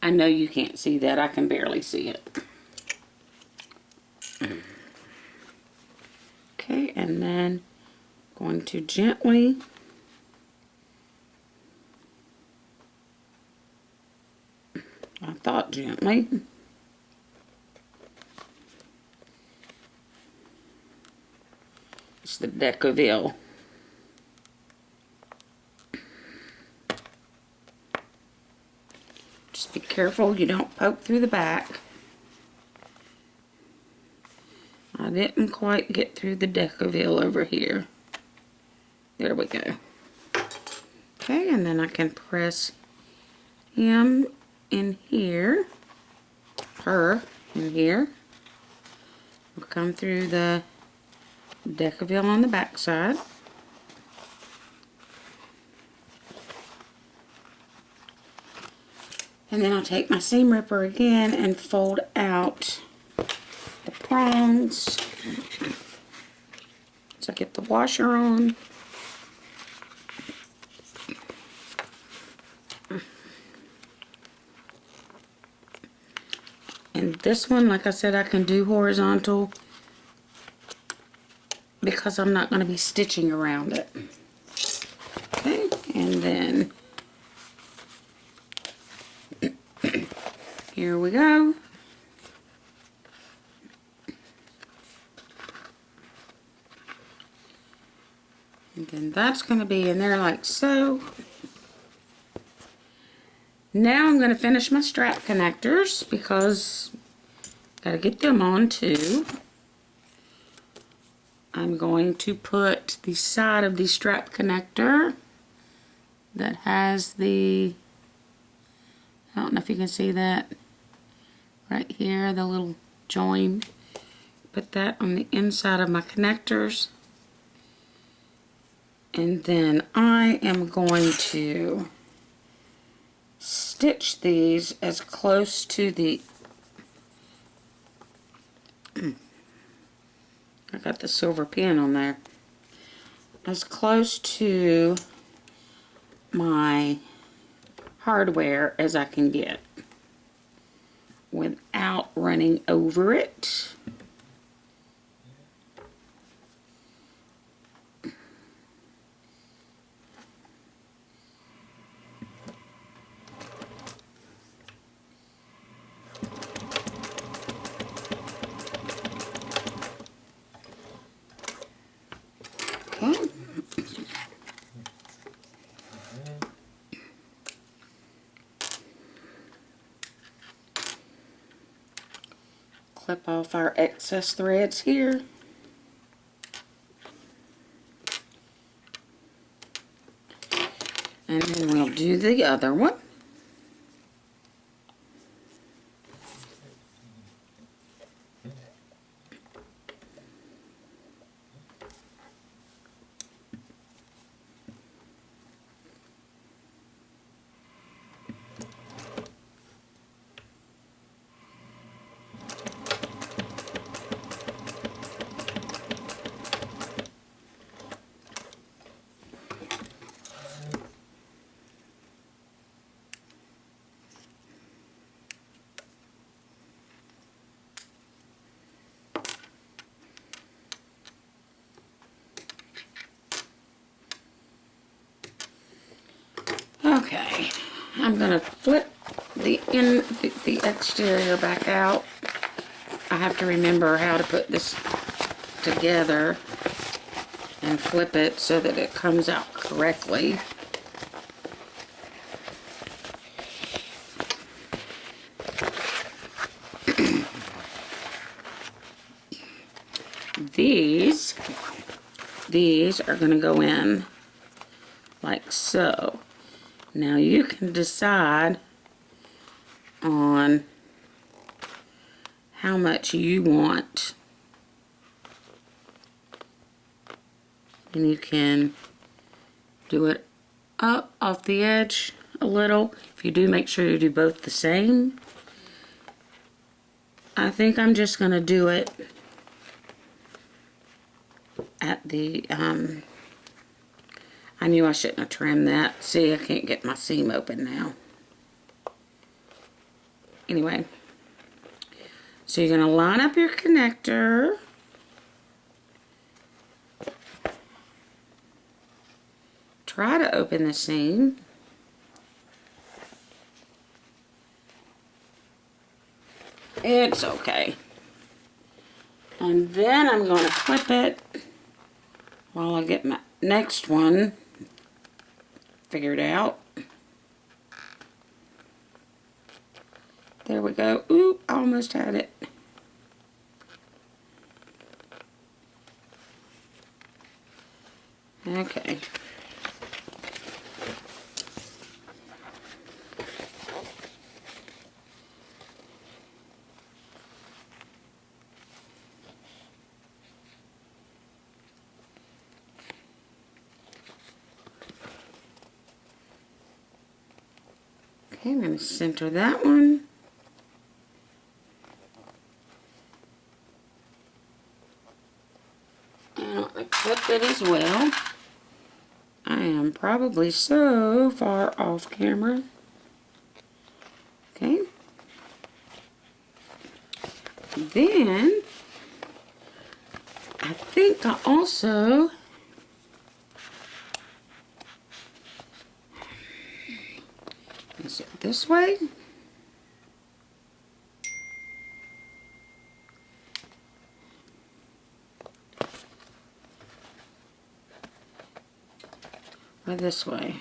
I know you can't see that. I can barely see it. Okay, and then going to gently gently. It's the Decoville. Just be careful you don't poke through the back. I didn't quite get through the Decoville over here. There we go. Okay, and then I can press him in here, her in here. We'll come through the Decoville on the back side. And then I'll take my seam ripper again and fold out prongs. So get the washer on. And this one, like I said, I can do horizontal because I'm not going to be stitching around it. Okay, and then here we go. And then that's going to be in there like so. Now I'm going to finish my strap connectors because got to get them on too. I'm going to put the side of the strap connector that has the, I don't know if you can see that right here, the little join. Put that on the inside of my connectors. And then I am going to stitch these as close to the, I got the silver pin on there, as close to my hardware as I can get without running over it. Okay. Clip off our excess threads here. And then we'll do the other one. Okay, I'm gonna flip the exterior back out. I have to remember how to put this together and flip it so that it comes out correctly. These are gonna go in like so. Now you can decide on how much you want, and you can do it up off the edge a little. If you do, make sure you do both the same. I think I'm just gonna do it at the I knew I shouldn't have trimmed that. See, I can't get my seam open now. Anyway, so you're going to line up your connector. Try to open the seam. It's okay. And then I'm going to clip it while I get my next one figured out. There we go. Oop, I almost had it. Okay. Okay, I'm going to center that one. it as well. I am probably so far off camera. Okay. Then, I think I also is it this way? Or this way?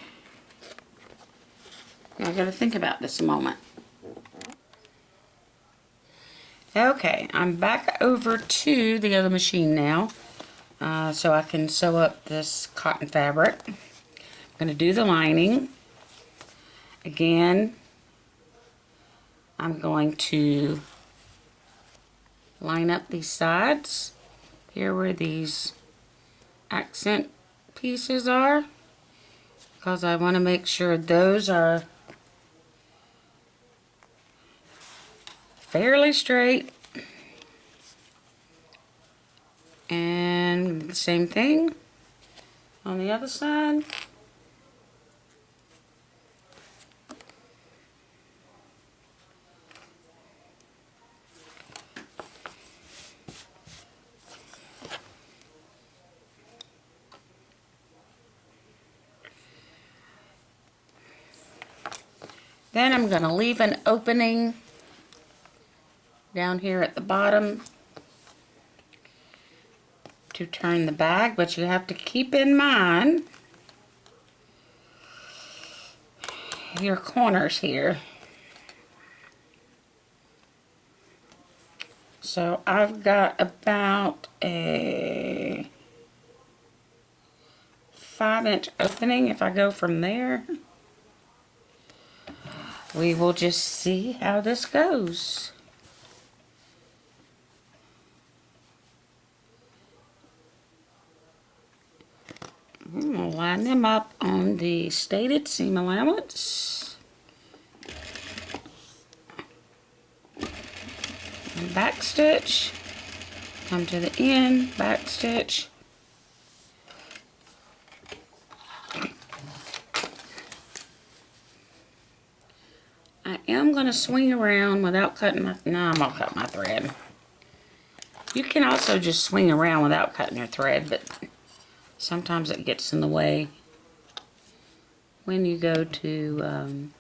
I gotta think about this a moment. Okay, I'm back over to the other machine now, so I can sew up this cotton fabric. I'm gonna do the lining. Again, I'm going to line up these sides here where these accent pieces are, because I want to make sure those are fairly straight. And the same thing on the other side. Then I'm going to leave an opening down here at the bottom to turn the bag, but you have to keep in mind your corners here. So I've got about a 5-inch opening. If I go from there, we will just see how this goes. I'm going to line them up on the stated seam allowance. And back stitch. Come to the end, back stitch. I am going to swing around without cutting my... No, I'm going to cut my thread. You can also just swing around without cutting your thread, but sometimes it gets in the way when you go to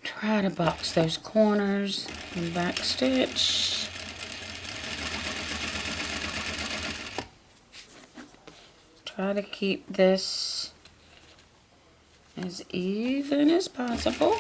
try to box those corners and back stitch. Try to keep this as even as possible.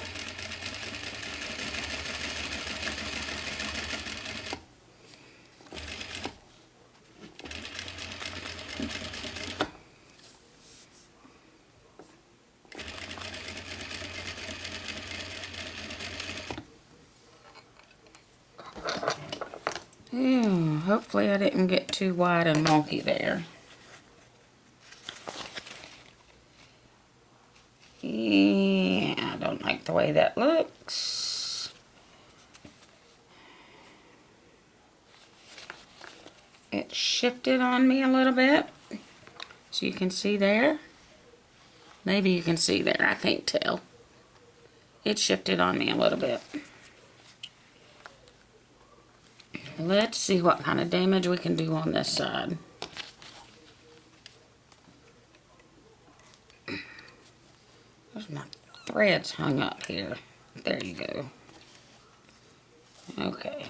Yeah, hopefully I didn't get too wide and wonky there. Yeah, I don't like the way that looks. It shifted on me a little bit, so you can see there. Maybe you can see there, I can't tell. It shifted on me a little bit. Let's see what kind of damage we can do on this side. There's my threads hung up here. There you go. Okay.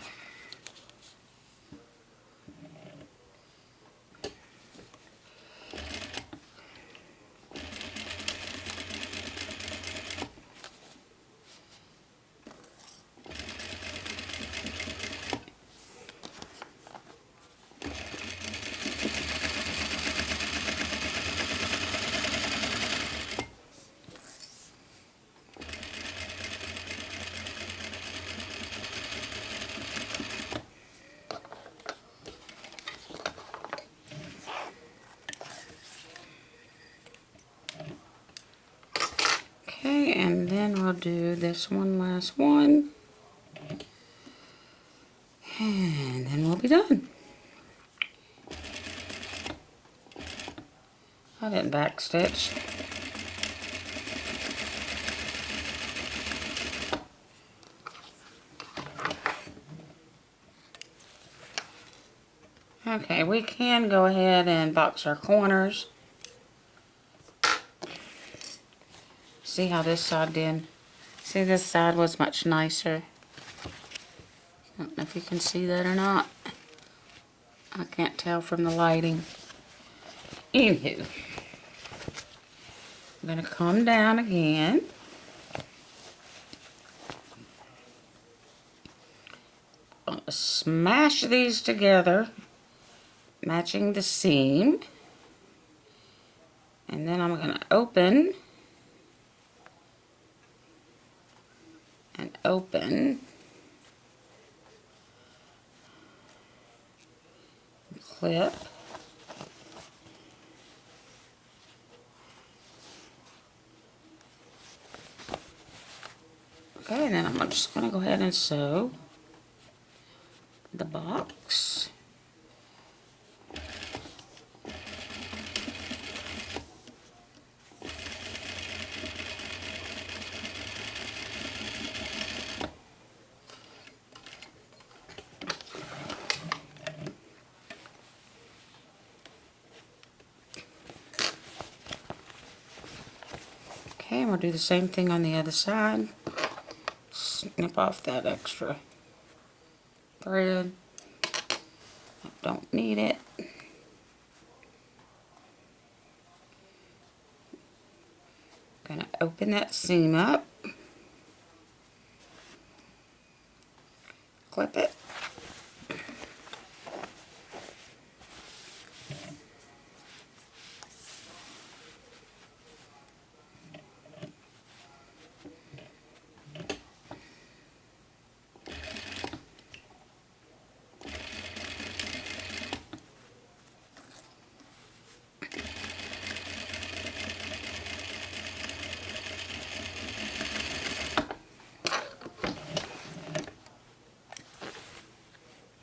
Okay, and then we'll do this one last one. And then we'll be done. I didn't backstitch. Okay, we can go ahead and box our corners. See how this side did? See, this side was much nicer. I don't know if you can see that or not. I can't tell from the lighting. Anywho, I'm going to come down again. I'm going to smash these together, matching the seam. And then I'm going to open and open. Clip. Okay, and then I'm just going to go ahead and sew the box. Okay, and we'll do the same thing on the other side. Snip off that extra thread. I don't need it. Gonna open that seam up. Clip it.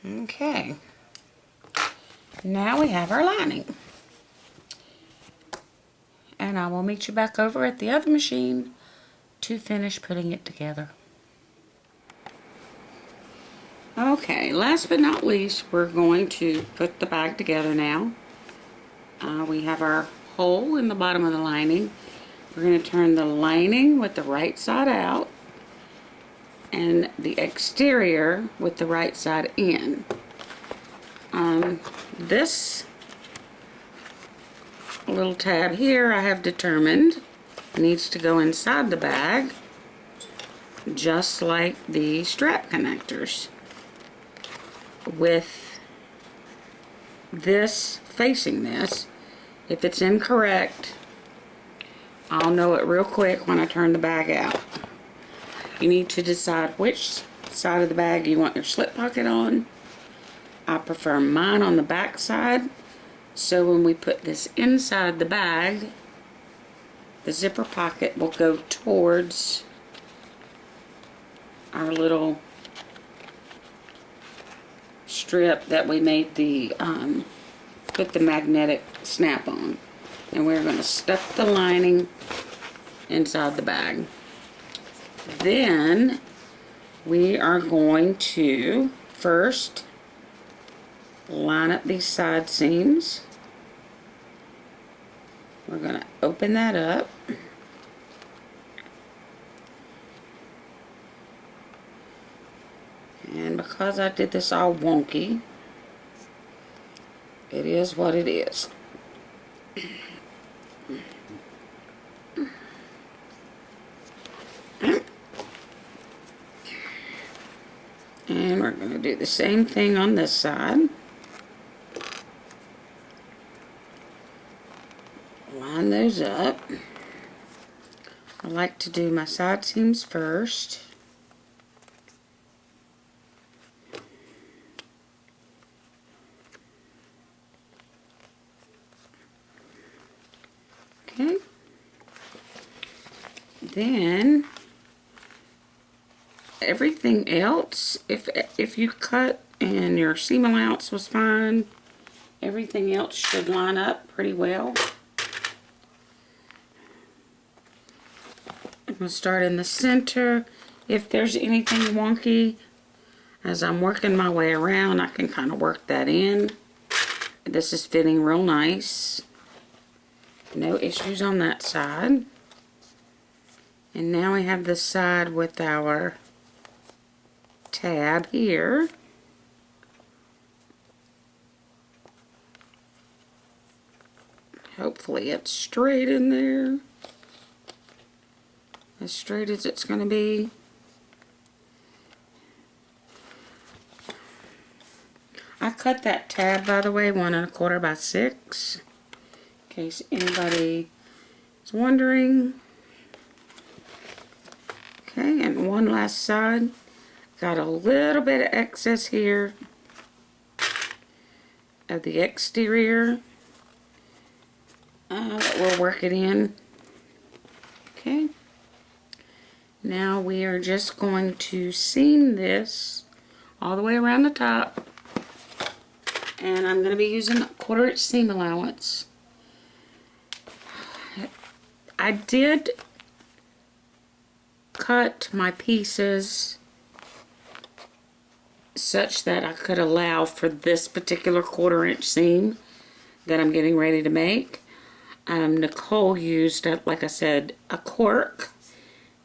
Okay, now we have our lining, and I will meet you back over at the other machine to finish putting it together. Okay, last but not least, we're going to put the bag together now. We have our hole in the bottom of the lining. We're going to turn the lining with the right side out and the exterior with the right side in. This little tab here I have determined needs to go inside the bag, just like the strap connectors, with this facing this. If it's incorrect, I'll know it real quick when I turn the bag out. You need to decide which side of the bag you want your slip pocket on. I prefer mine on the back side, so when we put this inside the bag, the zipper pocket will go towards our little strip that we made the put the magnetic snap on. And we're going to stuff the lining inside the bag. Then we are going to first line up these side seams. We're going to open that up. And because I did this all wonky, it is what it is. And we're going to do the same thing on this side. Line those up. I like to do my side seams first. Okay. Then everything else, if you cut and your seam allowance was fine, everything else should line up pretty well. I'll start in the center. If there's anything wonky, as I'm working my way around, I can kind of work that in. This is fitting real nice. No issues on that side. And now we have the side with our tab here. Hopefully it's straight in there. As straight as it's going to be. I cut that tab, by the way, 1 1/4 by 6. In case anybody is wondering. Okay, and one last side. Got a little bit of excess here of the exterior that we'll work it in. Okay. Now we are just going to seam this all the way around the top. And I'm going to be using a 1/4 inch seam allowance. I did cut my pieces such that I could allow for this particular 1/4 inch seam that I'm getting ready to make. Nicole used, like I said, a cork,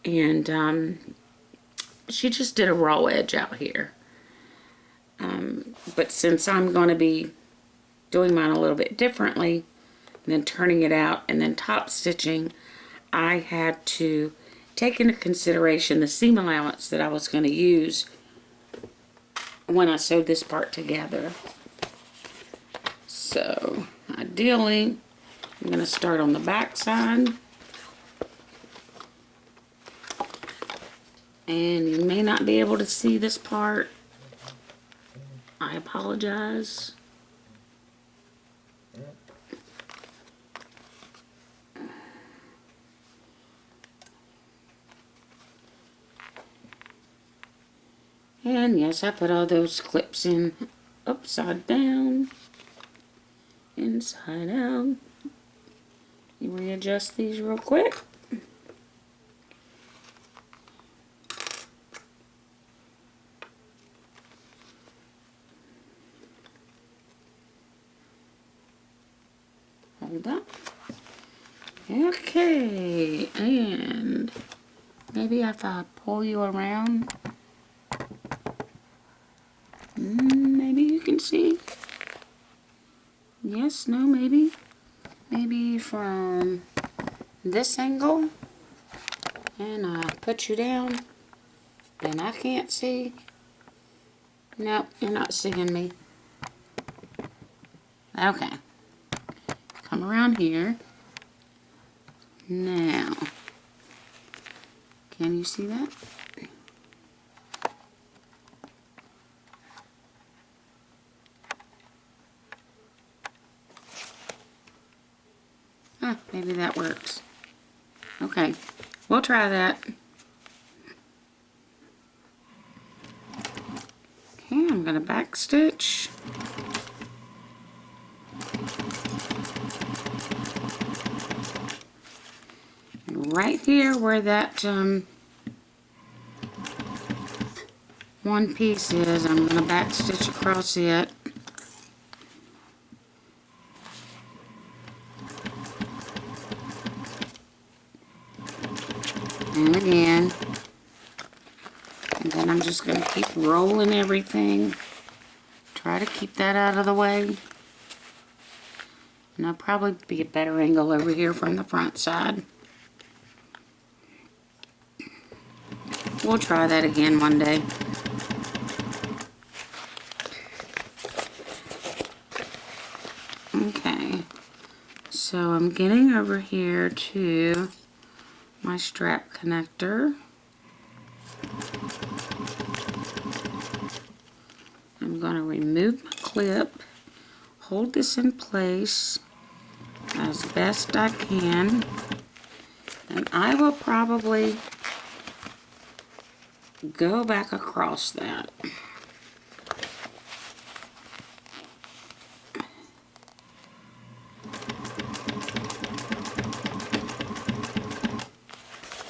and she just did a raw edge out here. But since I'm going to be doing mine a little bit differently, and then turning it out and then top stitching, I had to take into consideration the seam allowance that I was going to use when I sewed this part together. So ideally, I'm going to start on the back side. And you may not be able to see this part. I apologize. And yes, I put all those clips in upside down, inside out. You readjust these real quick. Hold up. Okay, and maybe if I pull you around, maybe you can see. Yes, no, maybe. Maybe from this angle, and I put you down, then I can't see. Nope, you're not seeing me. Okay. Come around here. Now, can you see that? Maybe that works. Okay, we'll try that. Okay, I'm gonna back stitch. Right here where that one piece is, I'm gonna back stitch across it. And again, and then I'm just going to keep rolling everything. Try to keep that out of the way. And I'll probably be a better angle over here from the front side. We'll try that again one day. Okay, so I'm getting over here to my strap connector. I'm going to remove my clip, hold this in place as best I can, and I will probably go back across that.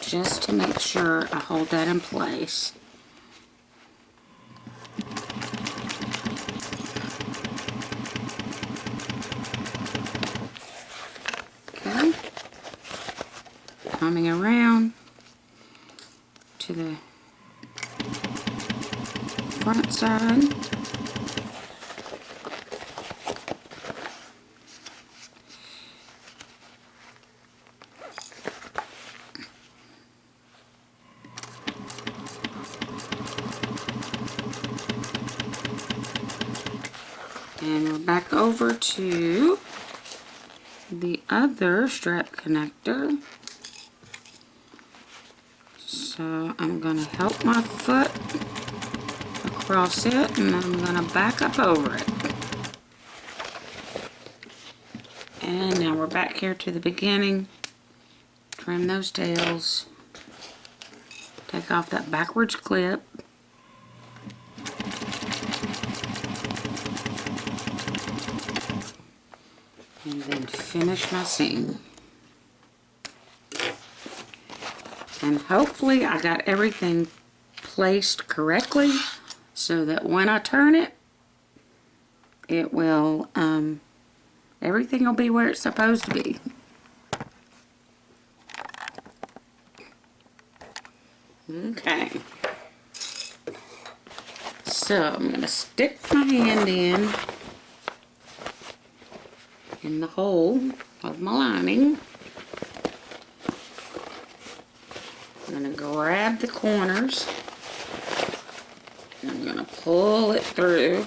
just to make sure I hold that in place. Okay. Coming around to the front side. And we're back over to the other strap connector. So I'm going to help my foot across it, and I'm going to back up over it. And now we're back here to the beginning. Trim those tails. Take off that backwards clip. And then finish my seam. And hopefully I got everything placed correctly so that when I turn it, it will, everything will be where it's supposed to be. Okay. So I'm going to stick my hand in the hole of my lining. I'm going to grab the corners. And I'm going to pull it through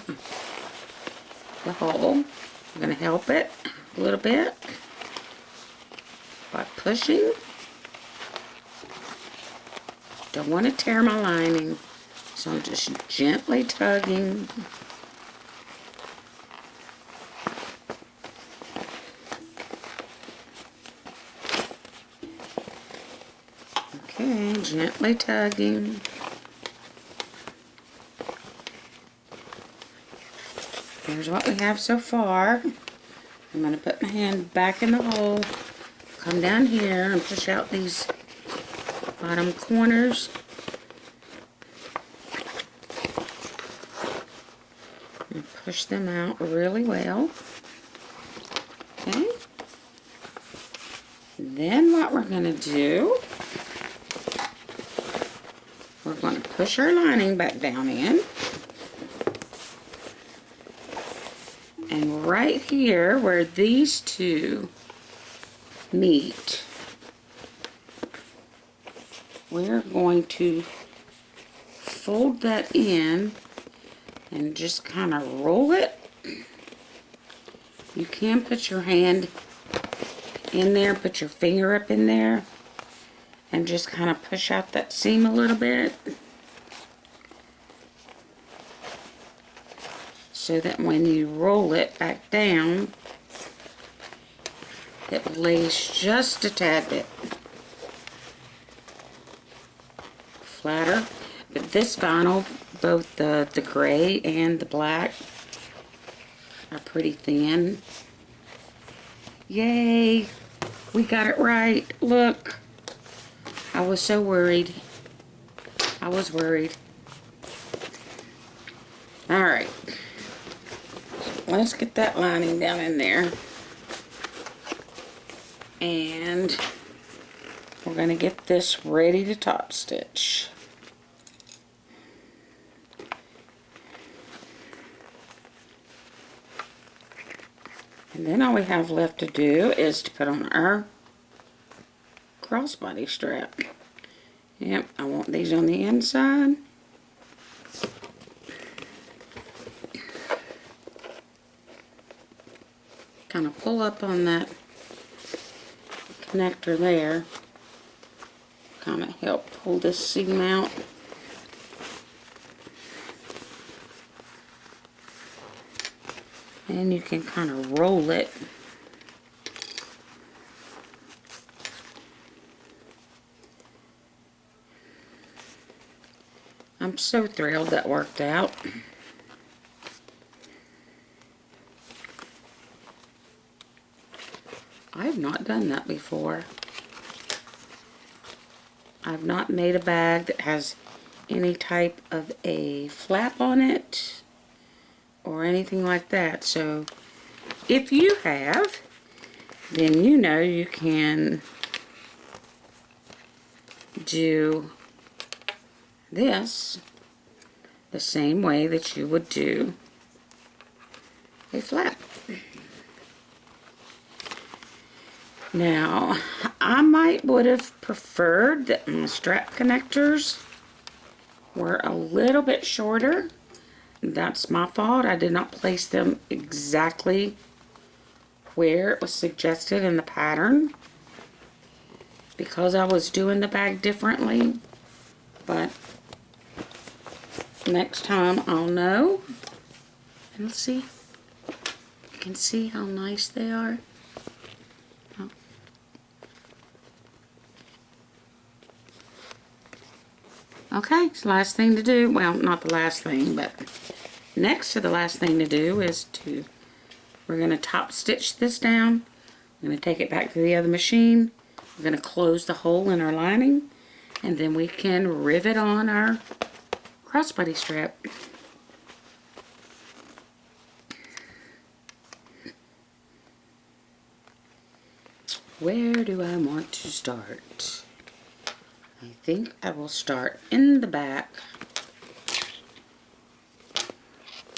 the hole. I'm going to help it a little bit by pushing. Don't want to tear my lining, so I'm just gently tugging. Okay, gently tugging. Here's what we have so far. I'm going to put my hand back in the hole, come down here and push out these bottom corners. And push them out really well. Okay. Then what we're going to do, we're going to push our lining back down in. And right here where these two meet, we're going to fold that in and just kind of roll it. You can put your hand in there, put your finger up in there, and just kind of push out that seam a little bit, so that when you roll it back down, it lays just a tad bit flatter. But this vinyl, both the gray and the black, are pretty thin. Yay! We got it right. Look. I was so worried. I was worried. Alright. Let's get that lining down in there. And we're going to get this ready to top stitch. And then all we have left to do is to put on our crossbody strap. Yep, I want these on the inside. Kind of pull up on that connector there. Kind of help pull this seam out. And you can kind of roll it. I'm so thrilled that worked out. I've not done that before. I've not made a bag that has any type of a flap on it or anything like that. So if you have, then you know you can do this the same way that you would do a flap. Now, I would have preferred that my strap connectors were a little bit shorter. That's my fault. I did not place them exactly where it was suggested in the pattern because I was doing the bag differently. But next time I'll know. And let's see. You can see how nice they are. Okay, so last thing to do, well, not the last thing, but next to the last thing to do is we're going to top stitch this down. I'm going to take it back to the other machine. We're going to close the hole in our lining, and then we can rivet on our crossbody strap. Where do I want to start? I think I will start in the back,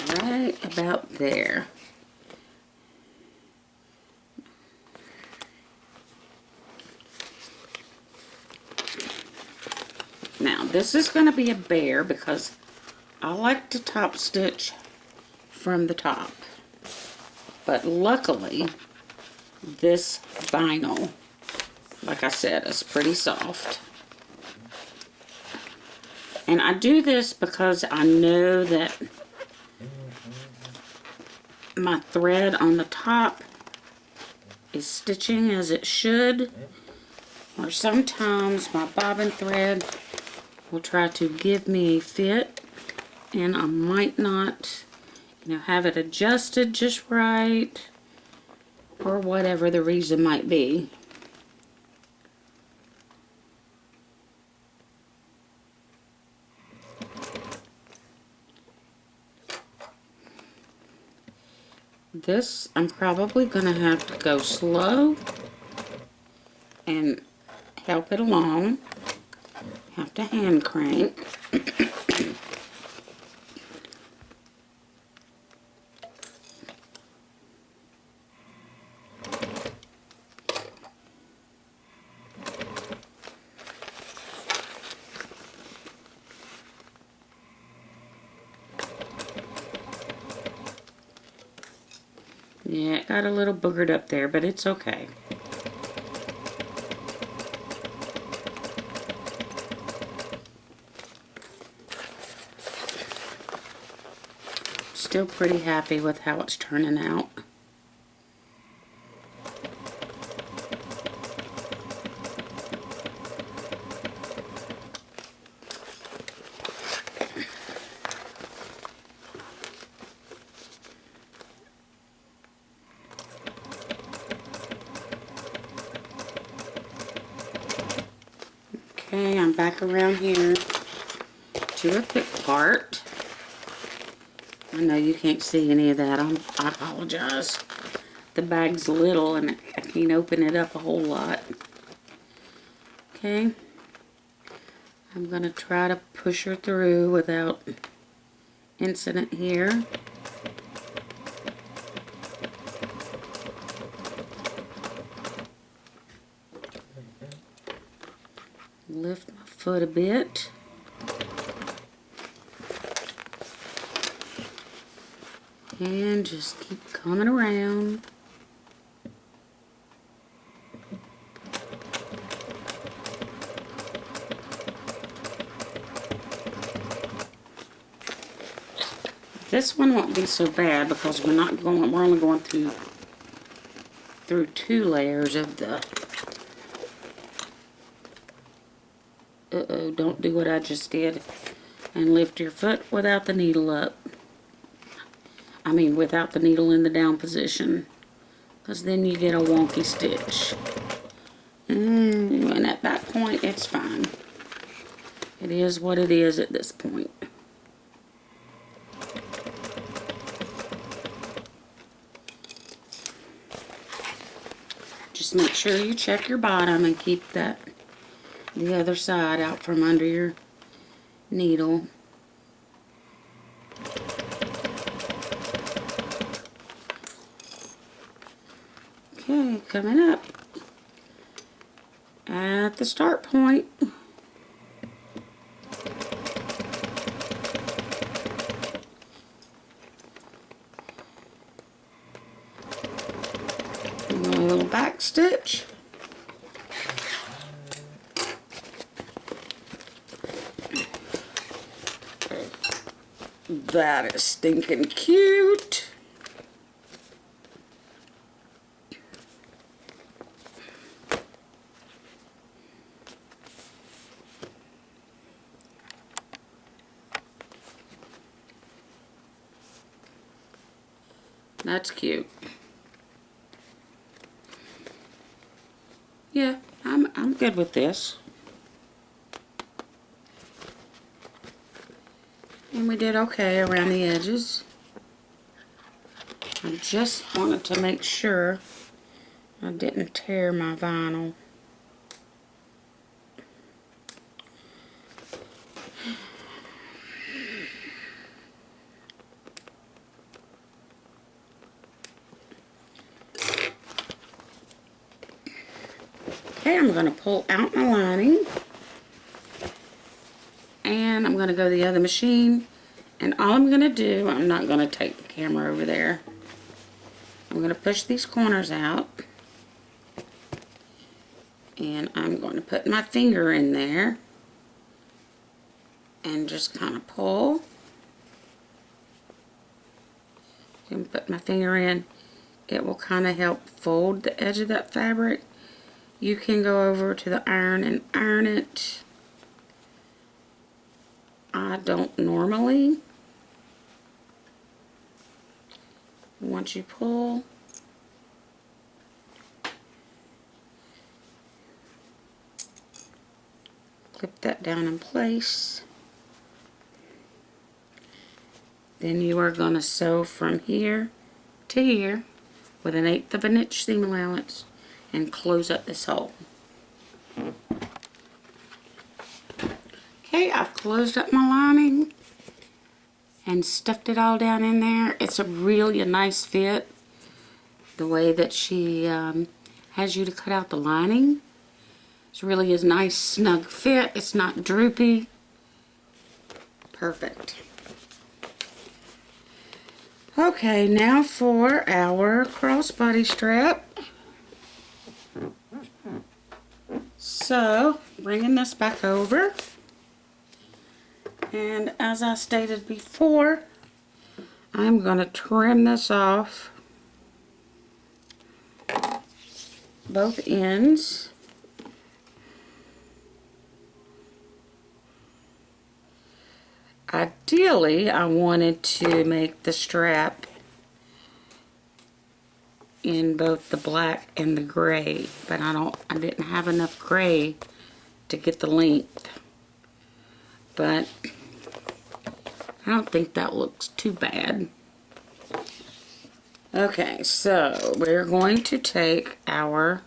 right about there. Now this is going to be a bear because I like to top stitch from the top, but luckily this vinyl, like I said, is pretty soft. And I do this because I know that my thread on the top is stitching as it should. Or sometimes my bobbin thread will try to give me a fit and I might not, have it adjusted just right or whatever the reason might be. This, I'm probably going to have to go slow and help it along. Have to hand crank. Yeah, it got a little boogered up there, but it's okay. Still pretty happy with how it's turning out. Okay, I'm back around here to a thick part. I know you can't see any of that. I apologize. The bag's little and I can't open it up a whole lot. Okay. I'm going to try to push her through without incident here. Lift my foot a bit. And just keep coming around. This one won't be so bad because we're only going through 2 layers of the don't do what I just did and lift your foot without the needle up. I mean without the needle in the down position, because then you get a wonky stitch. And at that point it's fine. It is what it is at this point. Just make sure you check your bottom and keep the other side out from under your needle. Okay, coming up at the start point. A little back stitch. That is stinking cute. That's cute. Yeah, I'm good with this. And we did okay around the edges. I just wanted to make sure I didn't tear my vinyl. Okay, I'm going to pull out my lining. And I'm going to go to the other machine. And all I'm going to do, I'm not going to take the camera over there. I'm going to push these corners out. And I'm going to put my finger in there. And just kind of pull. And put my finger in. It will kind of help fold the edge of that fabric. You can go over to the iron and iron it. I don't normally. Once you pull, clip that down in place. Then you are going to sew from here to here with 1/8 of an inch seam allowance and close up this hole. Okay, I've closed up my lining and stuffed it all down in there. It's a really nice fit. The way that she has you to cut out the lining. It's really a nice snug fit. It's not droopy. Perfect. Okay, now for our crossbody strap. So, bringing this back over. And as I stated before, I'm going to trim this off both ends. Ideally, I wanted to make the strap in both the black and the gray, but I didn't have enough gray to get the length. But I don't think that looks too bad. Okay, so we're going to take our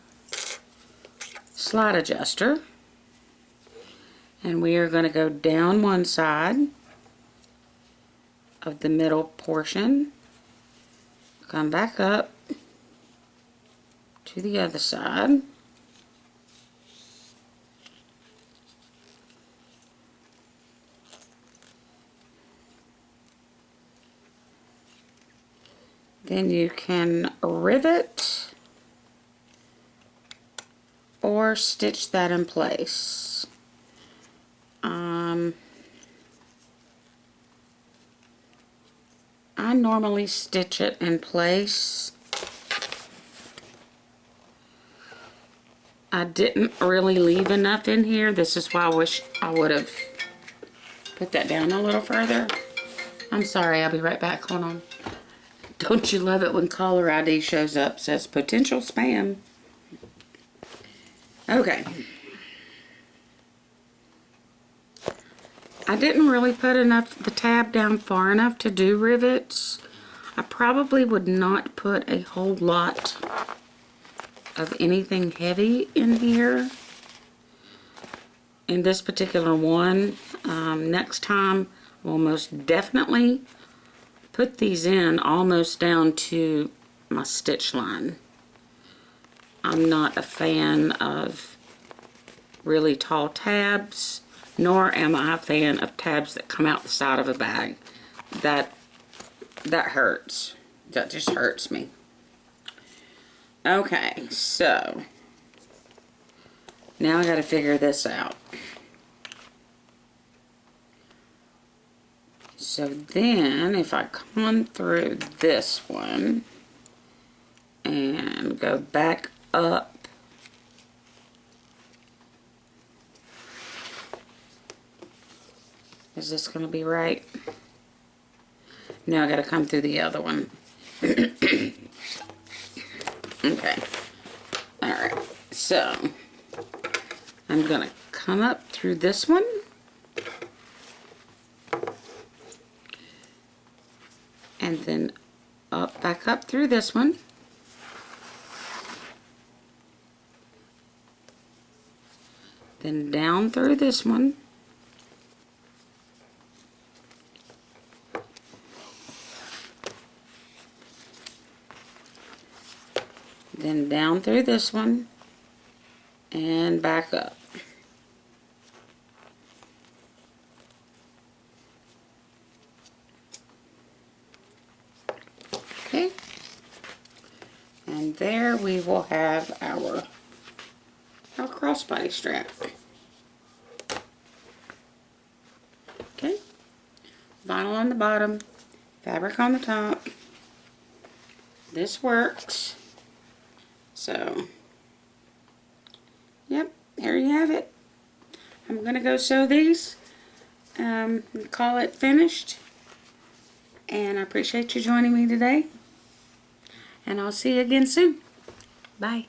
slide adjuster and we are going to go down one side of the middle portion, come back up to the other side, then you can rivet or stitch that in place. I normally stitch it in place. I didn't really leave enough in here. This is why I wish I would have put that down a little further. I'm sorry, I'll be right back. Hold on. Don't you love it when caller ID shows up, says potential spam? Okay. I didn't really put the tab down far enough to do rivets. I probably would not put a whole lot of anything heavy in here in this particular one. Next time we'll most definitely put these in almost down to my stitch line. I'm not a fan of really tall tabs, nor am I a fan of tabs that come out the side of a bag. That hurts. That just hurts me. Okay, so now I gotta figure this out. So then if I come through this one and go back up, is this gonna be right? Now I gotta come through the other one. Okay. Alright. So I'm gonna come up through this one. And then back up through this one. Then down through this one. Then down through this one and back up. Okay. And there we will have our crossbody strap. Okay. Vinyl on the bottom, fabric on the top. This works. So, yep, there you have it. I'm going to go sew these, call it finished. And I appreciate you joining me today. And I'll see you again soon. Bye.